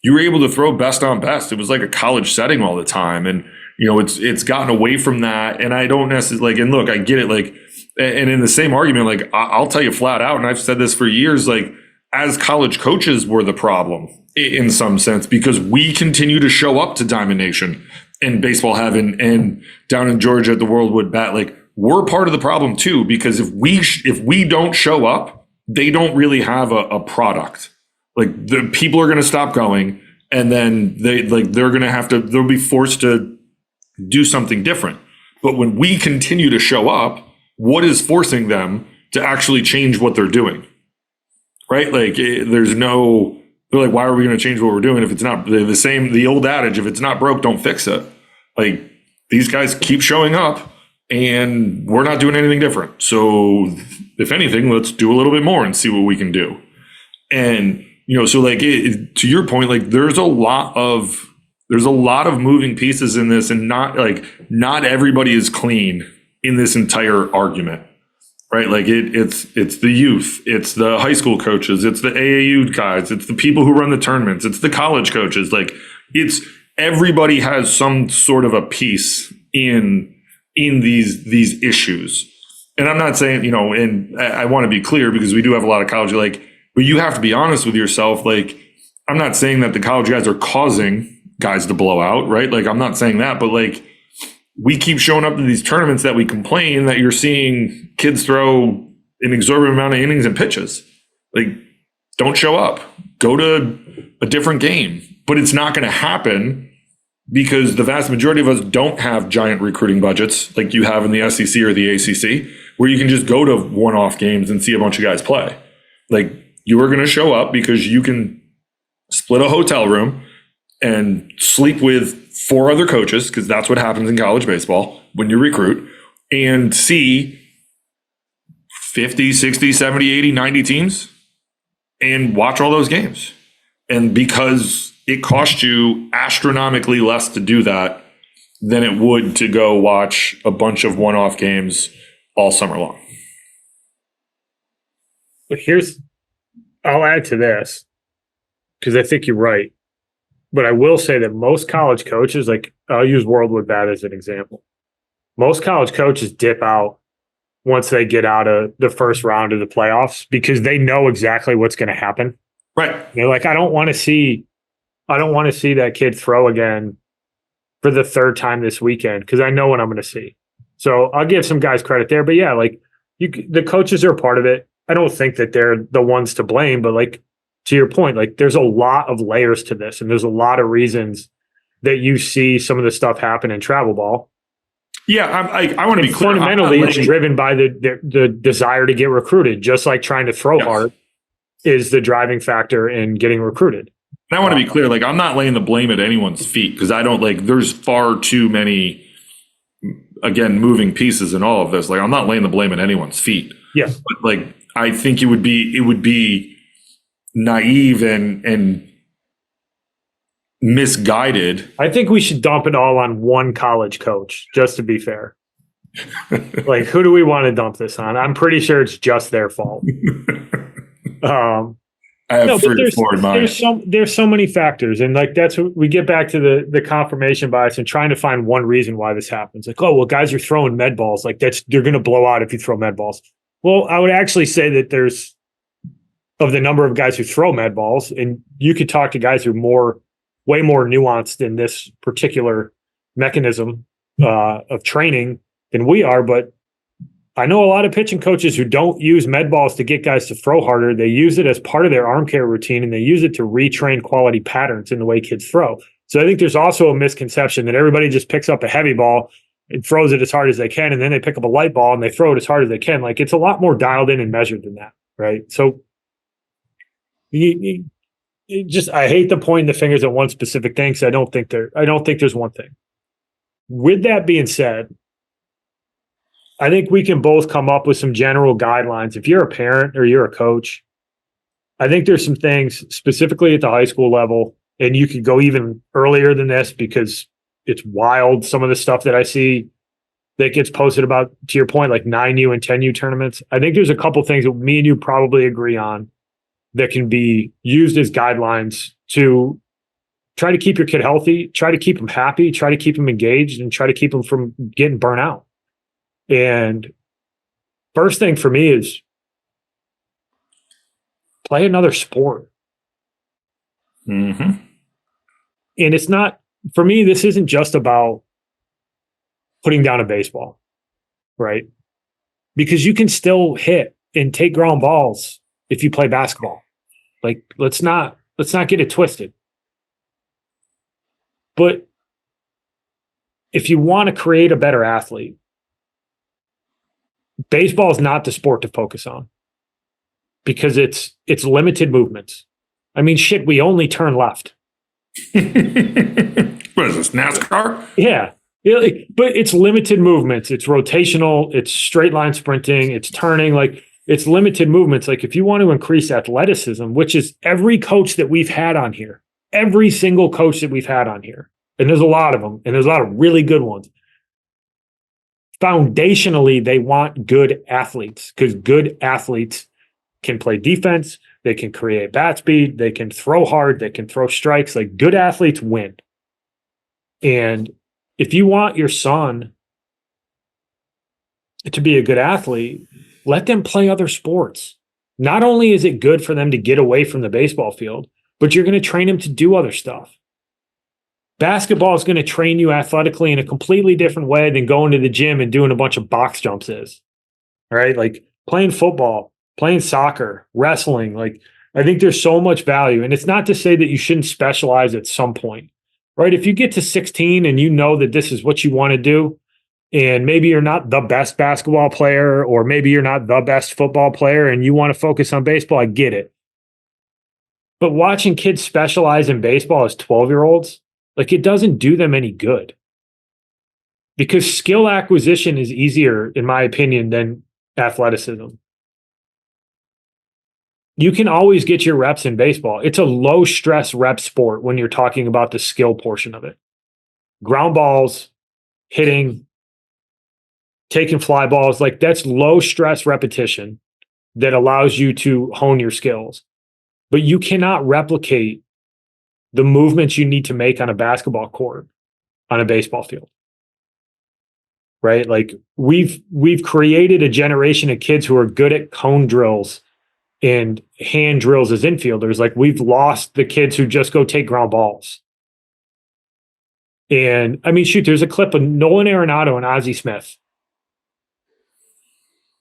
you were able to throw best on best. It was like a college setting all the time. And, it's gotten away from that. And I don't necessarily, like, and look, I get it. Like, and in the same argument, like, I'll tell you flat out, and I've said this for years, like, as college coaches were the problem in some sense, because we continue to show up to Diamond Nation and Baseball Heaven and down in Georgia at the Worldwood Bat. Like, we're part of the problem too, because if we don't show up, they don't really have a product. Like, the people are going to stop going, and then they'll be forced to do something different. But when we continue to show up, what is forcing them to actually change what they're doing? Right? Like, they're like, why are we going to change what we're doing if it's not the old adage, if it's not broke, don't fix it. Like, these guys keep showing up and we're not doing anything different. So if anything, let's do a little bit more and see what we can do. And, so like, to your point, like, there's a lot of moving pieces in this, and not everybody is clean in this entire argument, right? Like, it's the youth, it's the high school coaches, it's the AAU guys, it's the people who run the tournaments, it's the college coaches. Like, it's everybody has some sort of a piece in these issues. And I'm not saying, and I want to be clear, because we do have a lot of college, like, but you have to be honest with yourself. Like, I'm not saying that the college guys are causing guys to blow out, right? Like, I'm not saying that, but like, we keep showing up to these tournaments that we complain that you're seeing kids throw an exorbitant amount of innings and pitches. Like, don't show up. Go to a different game. But it's not going to happen because the vast majority of us don't have giant recruiting budgets like you have in the SEC or the ACC, where you can just go to one-off games and see a bunch of guys play. Like, you are going to show up because you can split a hotel room and sleep with 4 other coaches, because that's what happens in college baseball when you recruit, and see 50, 60, 70, 80, 90 teams and watch all those games. And because it costs you astronomically less to do that than it would to go watch a bunch of one-off games all summer long. But I'll add to this, because I think you're right. But I will say that most college coaches, like, I'll use Worldwood Bat as an example. Most college coaches dip out once they get out of the first round of the playoffs, because they know exactly what's going to happen. Right. They're like, I don't want to see that kid throw again for the 3rd time this weekend, because I know what I'm going to see. So I'll give some guys credit there. But yeah, like, the coaches are a part of it. I don't think that they're the ones to blame, but like, to your point, like, there's a lot of layers to this, and there's a lot of reasons that you see some of the stuff happen in travel ball. Yeah, I want to be clear. Fundamentally, it's driven by the desire to get recruited, just like trying to throw hard is the driving factor in getting recruited. And I want to be clear, like, I'm not laying the blame at anyone's feet, because I don't, like, there's far too many, again, moving pieces in all of this. Like, I'm not laying the blame at anyone's feet. Yeah. But, like, I think it would be naive and misguided. I think we should dump it all on one college coach, just to be fair. Like, who do we want to dump this on? I'm pretty sure it's just their fault. I have there's so many factors, and like, that's what we get back to the confirmation bias and trying to find one reason why this happens. Like, oh, well, guys are throwing med balls. Like, they're going to blow out if you throw med balls. Well, I would actually say that there's, of the number of guys who throw med balls, and you could talk to guys who are way more nuanced in this particular mechanism of training than we are, but I know a lot of pitching coaches who don't use med balls to get guys to throw harder. They use it as part of their arm care routine, and they use it to retrain quality patterns in the way kids throw. So I think there's also a misconception that everybody just picks up a heavy ball and throws it as hard as they can, and then they pick up a light ball and they throw it as hard as they can. Like, it's a lot more dialed in and measured than that, right? So I hate to point the fingers at one specific thing, because I don't think there's one thing. With that being said, I think we can both come up with some general guidelines. If you're a parent or you're a coach, I think there's some things specifically at the high school level, and you could go even earlier than this because it's wild. Some of the stuff that I see that gets posted about, to your point, like 9U and 10U tournaments. I think there's a couple things that me and you probably agree on that can be used as guidelines to try to keep your kid healthy, try to keep them happy, try to keep them engaged, and try to keep them from getting burnt out. And first thing for me is play another sport. Mm-hmm. And it's not, for me, this isn't just about putting down a baseball, right? Because you can still hit and take ground balls if you play basketball. Like, let's not get it twisted. But if you want to create a better athlete, baseball is not the sport to focus on, because it's limited movements. I mean, shit, we only turn left. What is this, NASCAR? Yeah. But it's limited movements. It's rotational. It's straight line sprinting. It's turning. Like, it's limited movements. Like, if you want to increase athleticism, which is every coach that we've had on here, every single coach that we've had on here, and there's a lot of them, and there's a lot of really good ones. Foundationally, they want good athletes, because good athletes can play defense. They can create bat speed. They can throw hard. They can throw strikes. Like, good athletes win. And if you want your son to be a good athlete, let them play other sports. Not only is it good for them to get away from the baseball field, but you're going to train them to do other stuff. Basketball is going to train you athletically in a completely different way than going to the gym and doing a bunch of box jumps is. All right? Like, playing football, playing soccer, wrestling. Like, I think there's so much value. And it's not to say that you shouldn't specialize at some point, right? If you get to 16 and you know that this is what you want to do, and maybe you're not the best basketball player, or maybe you're not the best football player, and you want to focus on baseball, I get it. But watching kids specialize in baseball as 12-year-olds, like, it doesn't do them any good, because skill acquisition is easier, in my opinion, than athleticism. You can always get your reps in baseball. It's a low stress rep sport when you're talking about the skill portion of it. Ground balls, hitting, taking fly balls, like, that's low stress repetition that allows you to hone your skills. But you cannot replicate the movements you need to make on a basketball court on a baseball field. Right? Like, we've created a generation of kids who are good at cone drills and hand drills as infielders. Like, we've lost the kids who just go take ground balls. And I mean, shoot, there's a clip of Nolan Arenado and Ozzie Smith,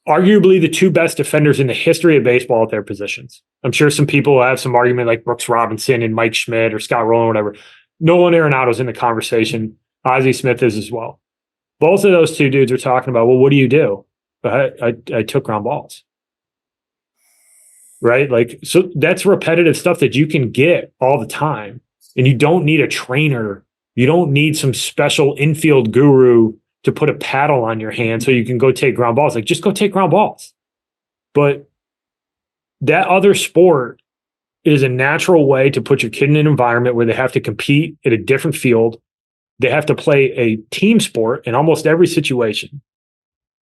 arguably the two best defenders in the history of baseball at their positions. I'm sure some people will have some argument, like Brooks Robinson and Mike Schmidt or Scott Rowland, whatever. Nolan Arenado's in the conversation. Ozzie Smith is as well. Both of those two dudes are talking about, well, what do? I took ground balls. Right? Like, so that's repetitive stuff that you can get all the time. And you don't need a trainer. You don't need some special infield guru to put a paddle on your hand so you can go take ground balls. Like, just go take ground balls. But that other sport is a natural way to put your kid in an environment where they have to compete at a different field. They have to play a team sport in almost every situation,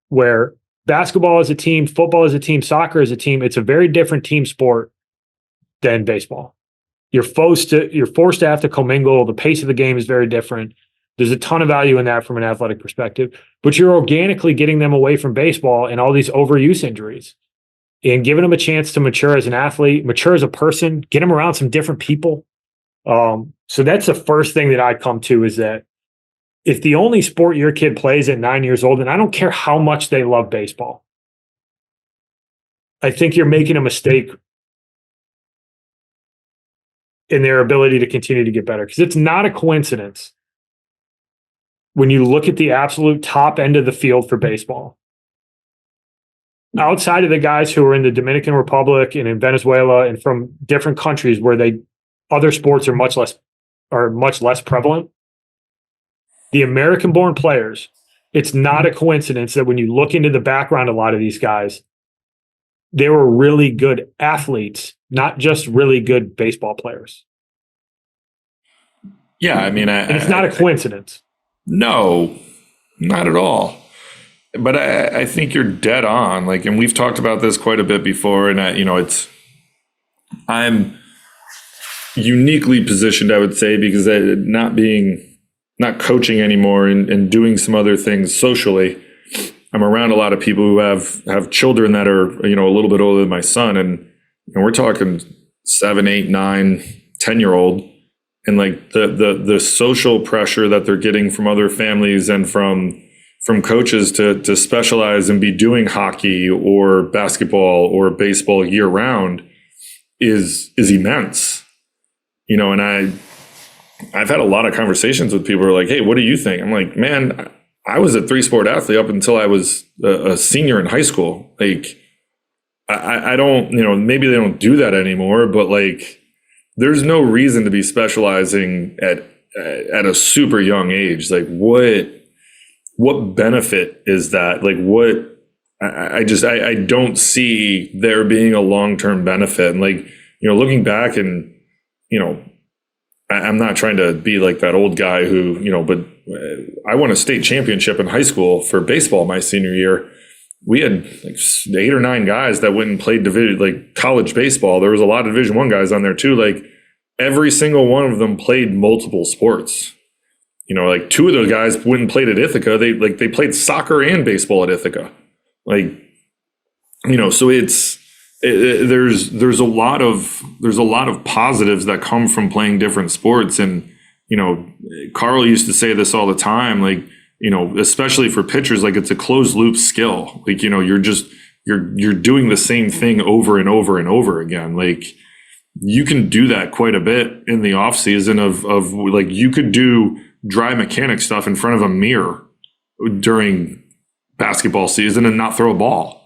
where basketball is a team, football is a team, soccer is a team. It's a very different team sport than baseball. You're forced to have to commingle. The pace of the game is very different. There's a ton of value in that from an athletic perspective, but you're organically getting them away from baseball and all these overuse injuries, and giving them a chance to mature as an athlete, mature as a person, get them around some different people. So that's the first thing that I come to, is that if the only sport your kid plays at 9 years old, and I don't care how much they love baseball, I think you're making a mistake in their ability to continue to get better, because it's not a coincidence when you look at the absolute top end of the field for baseball. Outside of the guys who are in the Dominican Republic and in Venezuela and from different countries where other sports are much less prevalent, the American-born players, it's not a coincidence that when you look into the background of a lot of these guys, they were really good athletes, not just really good baseball players. Yeah, I mean, and it's not a coincidence. No, not at all. But I think you're dead on. Like, and we've talked about this quite a bit before. And I'm uniquely positioned, I would say, because not coaching anymore and doing some other things socially. I'm around a lot of people who have children that are, a little bit older than my son. And we're talking 7, 8, 9, 10-year-old. And like the social pressure that they're getting from other families and from coaches to specialize and be doing hockey or basketball or baseball year round is immense. And I've had a lot of conversations with people who are like, hey, what do you think? I'm like, man, I was a 3-sport athlete up until I was a senior in high school. Like, I don't, maybe they don't do that anymore, but like, there's no reason to be specializing at a super young age. Like, what benefit is that? Like, I don't see there being a long-term benefit. And like, looking back and, I'm not trying to be like that old guy who, but I won a state championship in high school for baseball my senior year. We had like 8 or 9 guys that went and played college baseball. There was a lot of Division I guys on there too. Like, every single one of them played multiple sports. Like 2 of those guys went and played at Ithaca. They played soccer and baseball at Ithaca. Like, so there's a lot of positives that come from playing different sports. And, Carl used to say this all the time, like, especially for pitchers, like, it's a closed loop skill. Like, you're doing the same thing over and over and over again. Like, you can do that quite a bit in the off season of like, you could do dry mechanic stuff in front of a mirror during basketball season and not throw a ball.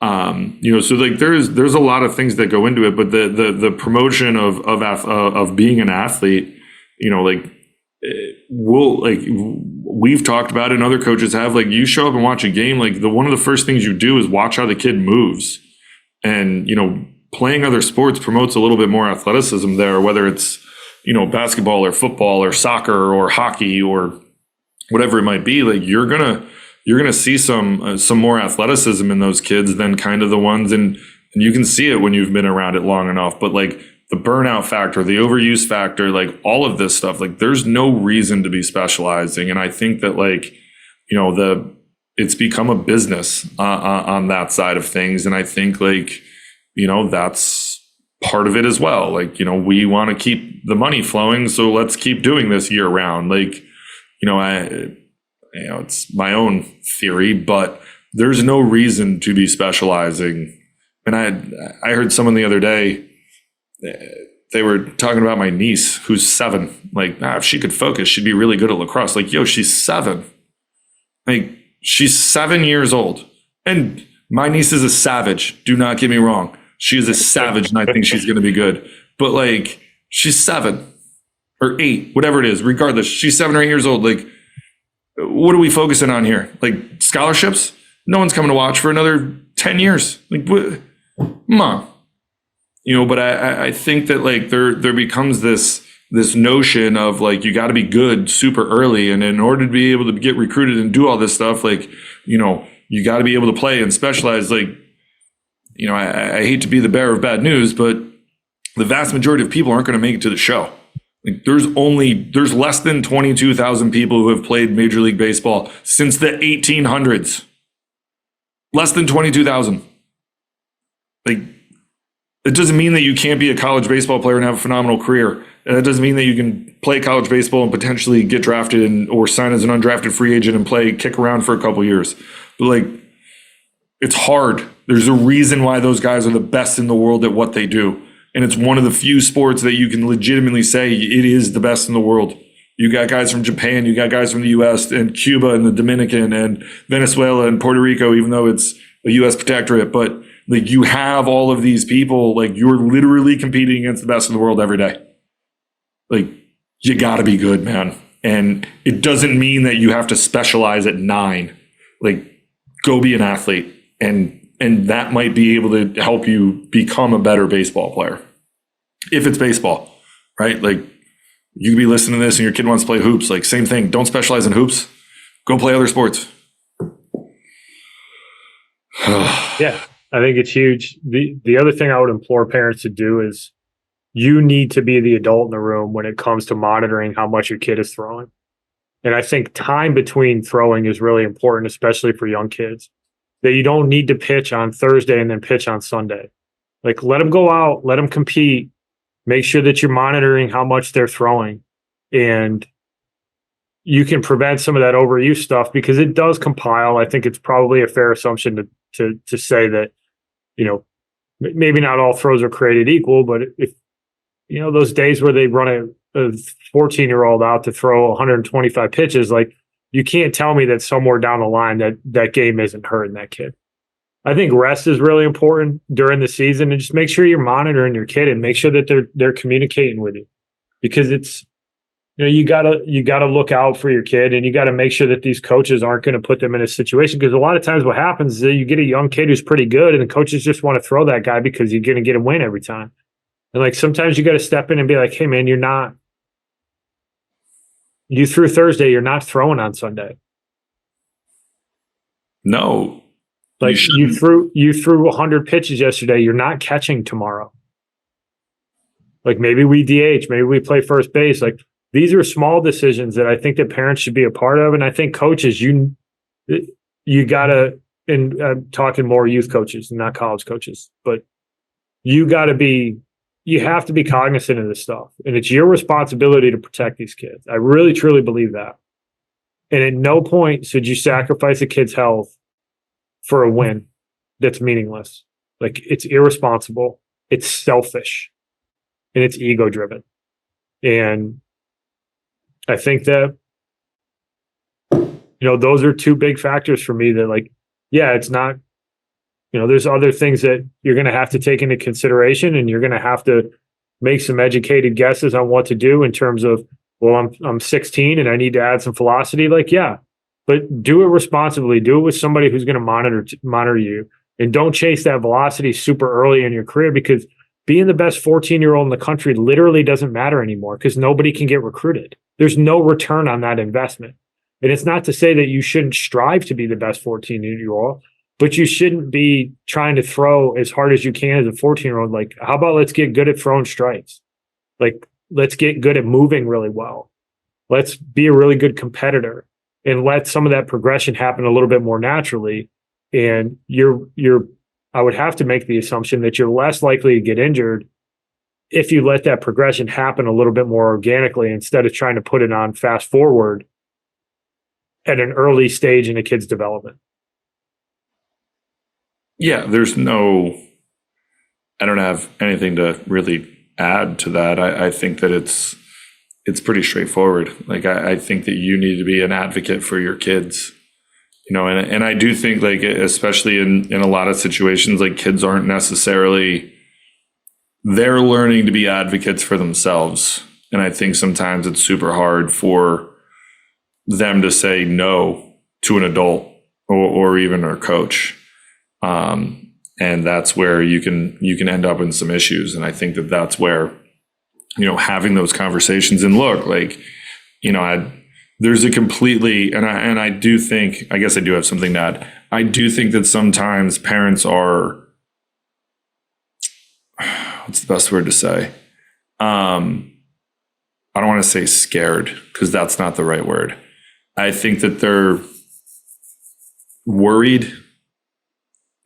So like there's a lot of things that go into it, but the promotion of being an athlete, we've talked about it and other coaches have, like, you show up and watch a game, like one of the first things you do is watch how the kid moves. And, playing other sports promotes a little bit more athleticism there, whether it's, basketball or football or soccer or hockey or whatever it might be. Like, you're gonna see some more athleticism in those kids than kind of the ones, and you can see it when you've been around it long enough. But like, the burnout factor, the overuse factor, like all of this stuff, like, there's no reason to be specializing. And I think that, like, it's become a business on that side of things. And I think, like, that's part of it as well. Like, we want to keep the money flowing, so let's keep doing this year round. Like, it's my own theory, but there's no reason to be specializing. And I heard someone the other day, they were talking about my niece who's 7. Like, if she could focus, she'd be really good at lacrosse. Like, yo, she's 7. Like, she's 7 years old. And my niece is a savage. Do not get me wrong. She is a savage, and I think she's going to be good. But like, she's 7 or 8, whatever it is. Regardless, she's 7 or 8 years old. Like, what are we focusing on here? Like, scholarships? No one's coming to watch for another 10 years. Like, what? Come on. But I think that, like, there becomes this notion of, like, you got to be good super early, and in order to be able to get recruited and do all this stuff, like, you got to be able to play and specialize. Like, I hate to be the bearer of bad news, but the vast majority of people aren't going to make it to the show. Like, there's less than 22,000 people who have played Major League Baseball since the 1800s. Less than 22,000. Like, it doesn't mean that you can't be a college baseball player and have a phenomenal career. And it doesn't mean that you can play college baseball and potentially get drafted or sign as an undrafted free agent and kick around for a couple years. But like, It's hard. There's a reason why those guys are the best in the world at what they do. And it's one of the few sports that you can legitimately say it is the best in the world. You got guys from Japan, you got guys from the US and Cuba and the Dominican and Venezuela and Puerto Rico, even though it's a US protectorate. But like, you have all of these people, like, you're literally competing against the best in the world every day. Like, you got to be good, man. And it doesn't mean that you have to specialize at 9. Like, go be an athlete. And that might be able to help you become a better baseball player. If it's baseball, right? Like, you could be listening to this and your kid wants to play hoops. Like, same thing. Don't specialize in hoops. Go play other sports. Yeah, I think it's huge. The other thing I would implore parents to do is you need to be the adult in the room when it comes to monitoring how much your kid is throwing. And I think time between throwing is really important, especially for young kids. That you don't need to pitch on Thursday and then pitch on Sunday. Like, let them go out, let them compete, make sure that you're monitoring how much they're throwing. And you can prevent some of that overuse stuff because it does compile. I think it's probably a fair assumption to say that, you know, maybe not all throws are created equal, but if, you know, those days where they run a 14-year-old out to throw 125 pitches, like, you can't tell me that somewhere down the line that game isn't hurting that kid. I think rest is really important during the season, and just make sure you're monitoring your kid and make sure that they're communicating with you, because it's, you know, you gotta look out for your kid, and you got to make sure that these coaches aren't going to put them in a situation, because a lot of times what happens is that you get a young kid who's pretty good, and the coaches just want to throw that guy because you're going to get a win every time. And like, sometimes you got to step in and be like, hey man, you threw Thursday, you're not throwing on Sunday. No. Like, you threw 100 pitches yesterday, you're not catching tomorrow. Like, maybe we DH, maybe we play first base. Like, these are small decisions that I think that parents should be a part of. And I think coaches, you gotta, and I'm talking more youth coaches, not college coaches, but you have to be cognizant of this stuff. And it's your responsibility to protect these kids. I really, truly believe that. And at no point should you sacrifice a kid's health for a win that's meaningless. Like, it's irresponsible, it's selfish, and it's ego driven. And I think that, you know, those are two big factors for me that, like, yeah, it's not, you know, there's other things that you're going to have to take into consideration, and you're going to have to make some educated guesses on what to do in terms of, well, I'm 16 and I need to add some velocity. Like, yeah, but do it responsibly. Do it with somebody who's going to monitor you, and don't chase that velocity super early in your career, because being the best 14-year-old in the country literally doesn't matter anymore, because nobody can get recruited. There's no return on that investment. And it's not to say that you shouldn't strive to be the best 14-year-old, but you shouldn't be trying to throw as hard as you can as a 14-year-old. Like, how about let's get good at throwing strikes? Like, let's get good at moving really well. Let's be a really good competitor, and let some of that progression happen a little bit more naturally. And I would have to make the assumption that you're less likely to get injured if you let that progression happen a little bit more organically, instead of trying to put it on fast forward at an early stage in a kid's development. Yeah, I don't have anything to really add to that. I think that it's pretty straightforward. Like, I think that you need to be an advocate for your kids, you know, and I do think, like, especially in a lot of situations, like, kids aren't necessarily, they're learning to be advocates for themselves. And I think sometimes it's super hard for them to say no to an adult or even a coach. And that's where you can end up in some issues. And I think that that's where, you know, having those conversations, and look, like, you know, there's a completely, and I do think, I guess I do have something to add. I do think that sometimes parents are, what's the best word to say? I don't want to say scared, because that's not the right word. I think that they're worried.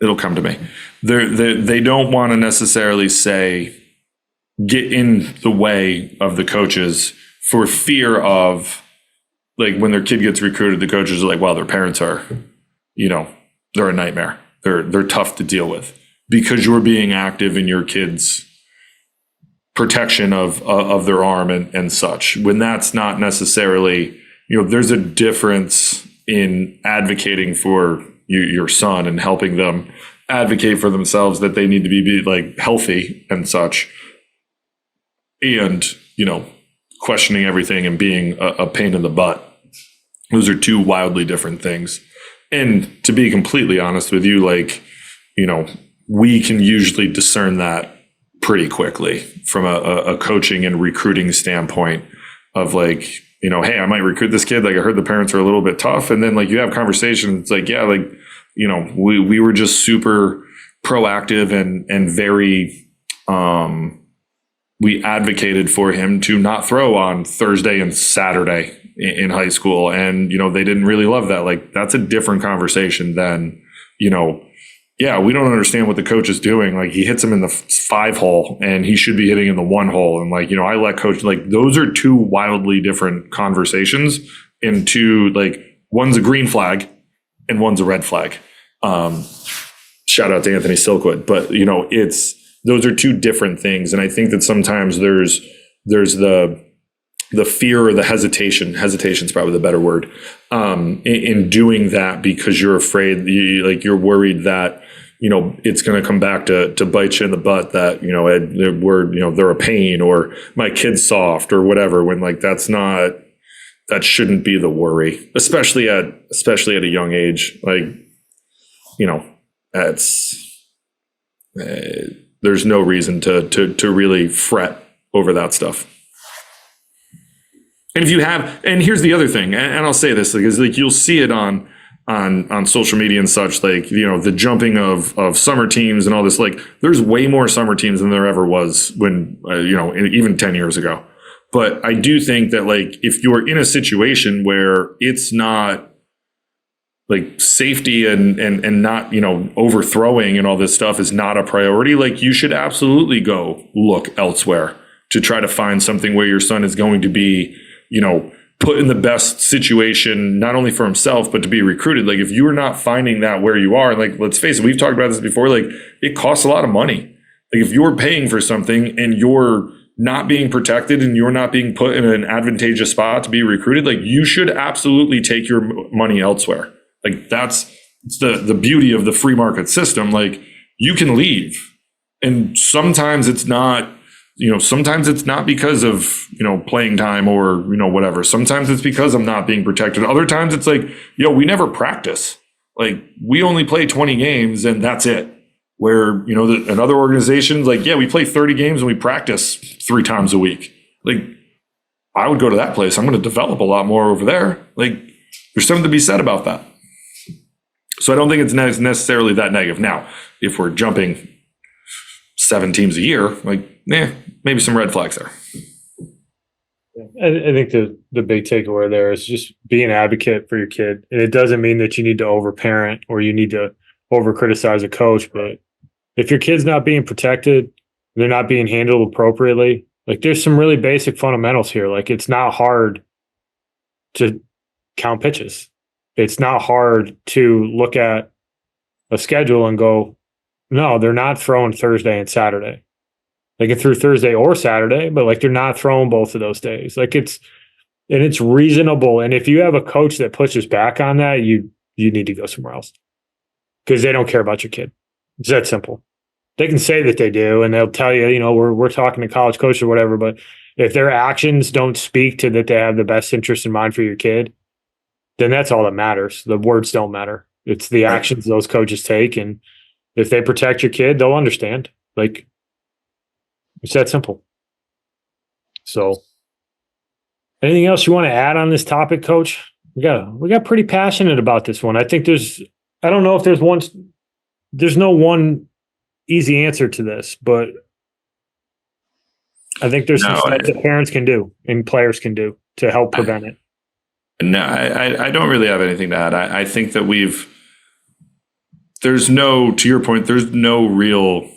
It'll come to me. They don't want to necessarily get in the way of the coaches, for fear of, like, when their kid gets recruited, the coaches are like, well, their parents are, you know, they're a nightmare. they're tough to deal with because you're being active in your kids' protection of their arm and such. When that's not necessarily, there's a difference in advocating for your son and helping them advocate for themselves that they need to be like healthy and such, and questioning everything and being a pain in the butt. Those are two wildly different things. And to be completely honest with you, like, we can usually discern that pretty quickly from a coaching and recruiting standpoint of like, hey, I might recruit this kid. Like, I heard the parents are a little bit tough. And then like you have conversations, it's like, yeah, like, we were just super proactive and very, we advocated for him to not throw on Thursday and Saturday in high school. And, they didn't really love that. Like, that's a different conversation than, yeah, we don't understand what the coach is doing. Like, he hits him in the 5 hole and he should be hitting in the 1 hole. And like, I let coach, like, those are two wildly different conversations, and two, like, one's a green flag and one's a red flag. Shout out to Anthony Silkwood, but those are two different things. And I think that sometimes there's the fear or the hesitation is probably the better word, in doing that, because you're afraid, you're worried that, it's going to come back to bite you in the butt, that, they're a pain, or my kid's soft or whatever, when like, that shouldn't be the worry, especially at a young age. Like, there's no reason to really fret over that stuff. And if you have, and here's the other thing, and I'll say this, because like you'll see it on social media and such, like, the jumping of summer teams and all this, like, there's way more summer teams than there ever was when, even 10 years ago. But I do think that, like, if you're in a situation where it's not like safety and not, overthrowing and all this stuff is not a priority, like, you should absolutely go look elsewhere to try to find something where your son is going to be, put in the best situation, not only for himself, but to be recruited. Like, if you're not finding that where you are, like, let's face it, we've talked about this before, like, it costs a lot of money. Like, if you're paying for something and you're not being protected and you're not being put in an advantageous spot to be recruited, like, you should absolutely take your money elsewhere. Like, that's the beauty of the free market system. Like, you can leave, and sometimes it's not, sometimes it's not because of, playing time or, whatever. Sometimes it's because I'm not being protected. Other times it's like, we never practice. Like, we only play 20 games and that's it. Where, another organization's like, yeah, we play 30 games and we practice 3 times a week. Like, I would go to that place. I'm going to develop a lot more over there. Like, there's something to be said about that. So I don't think it's necessarily that negative. Now, if we're jumping 7 teams a year, like, maybe some red flags there. I think the big takeaway there is just be an advocate for your kid. And it doesn't mean that you need to overparent or you need to over criticize a coach, but if your kid's not being protected, they're not being handled appropriately, like, there's some really basic fundamentals here. Like, it's not hard to count pitches. It's not hard to look at a schedule and go, no, they're not throwing Thursday and Saturday. They can throw Thursday or Saturday, but like, they're not throwing both of those days. Like, it's reasonable. And if you have a coach that pushes back on that, you need to go somewhere else, because they don't care about your kid. It's that simple. They can say that they do, and they'll tell you, we're talking to college coach or whatever, but if their actions don't speak to that they have the best interest in mind for your kid, then that's all that matters. The words don't matter. It's the actions those coaches take. And if they protect your kid, they'll understand. Like, it's that simple. So, anything else you want to add on this topic, Coach? We got pretty passionate about this one. I think I don't know if there's no one easy answer to this, but I think there's some stuff that parents can do and players can do to help prevent it. No, I don't really have anything to add. I think that to your point, there's no real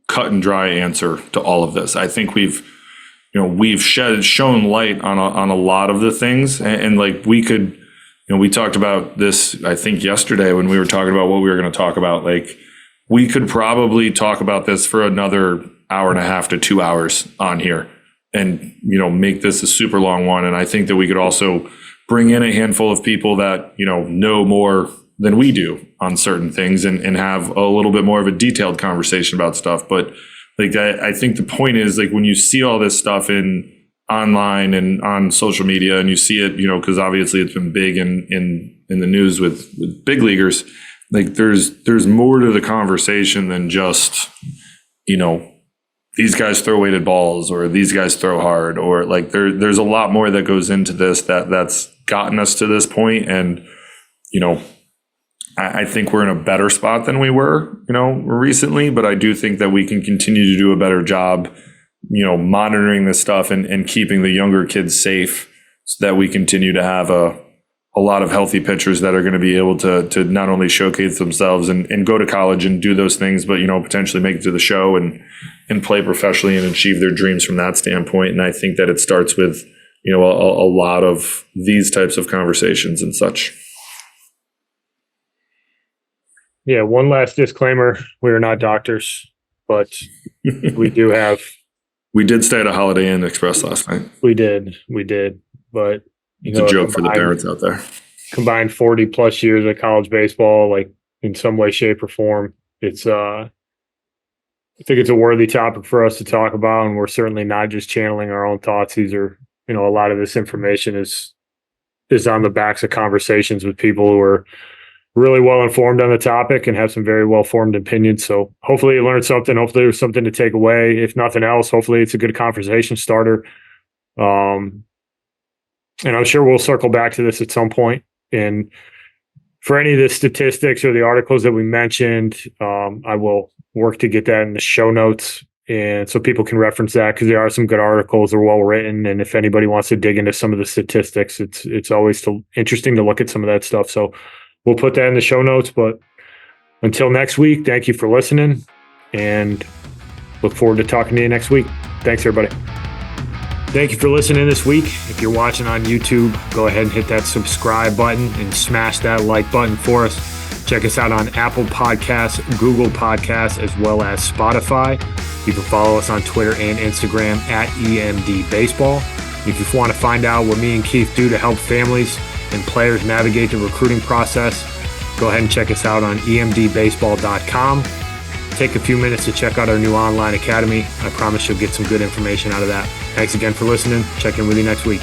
cut and dry answer to all of this. I think we've shown light on a lot of the things, and like, we could we talked about this, I think yesterday when we were talking about what we were going to talk about. Like, we could probably talk about this for another hour and a half to 2 hours on here and, make this a super long one. And I think that we could also bring in a handful of people that, know more than we do on certain things and have a little bit more of a detailed conversation about stuff. But like, I think the point is, like, when you see all this stuff in online and on social media, and you see it, because obviously it's been big in the news with big leaguers, like there's more to the conversation than just, these guys throw weighted balls or these guys throw hard, or like there's a lot more that goes into this that's gotten us to this point. And, I think we're in a better spot than we were, recently, but I do think that we can continue to do a better job, monitoring this stuff and keeping the younger kids safe so that we continue to have a lot of healthy pitchers that are going to be able to not only showcase themselves and go to college and do those things, but, potentially make it to the show and play professionally and achieve their dreams from that standpoint. And I think that it starts with, a lot of these types of conversations and such. Yeah, one last disclaimer. We are not doctors, but we do have... We did stay at a Holiday Inn Express last night. We did. But, it's a joke for the parents out there. Combined 40 plus years of college baseball, like in some way, shape, or form. It's, I think it's a worthy topic for us to talk about, and we're certainly not just channeling our own thoughts. These are, a lot of this information is on the backs of conversations with people who are really well informed on the topic and have some very well formed opinions. So hopefully you learned something. Hopefully there's something to take away. If nothing else, hopefully it's a good conversation starter. And I'm sure we'll circle back to this at some point. And for any of the statistics or the articles that we mentioned, I will work to get that in the show notes, and so people can reference that, because there are some good articles. They're well written, and if anybody wants to dig into some of the statistics, it's always interesting to look at some of that stuff. So we'll put that in the show notes. But until next week, thank you for listening, and look forward to talking to you next week. Thanks, everybody. Thank you for listening this week. If you're watching on YouTube, go ahead and hit that subscribe button and smash that like button for us. Check us out on Apple Podcasts, Google Podcasts, as well as Spotify. You can follow us on Twitter and Instagram at EMD Baseball. If you want to find out what me and Keith do to help families and players navigate the recruiting process, go ahead and check us out on emdbaseball.com. Take a few minutes to check out our new online academy. I promise you'll get some good information out of that. Thanks again for listening. Check in with you next week.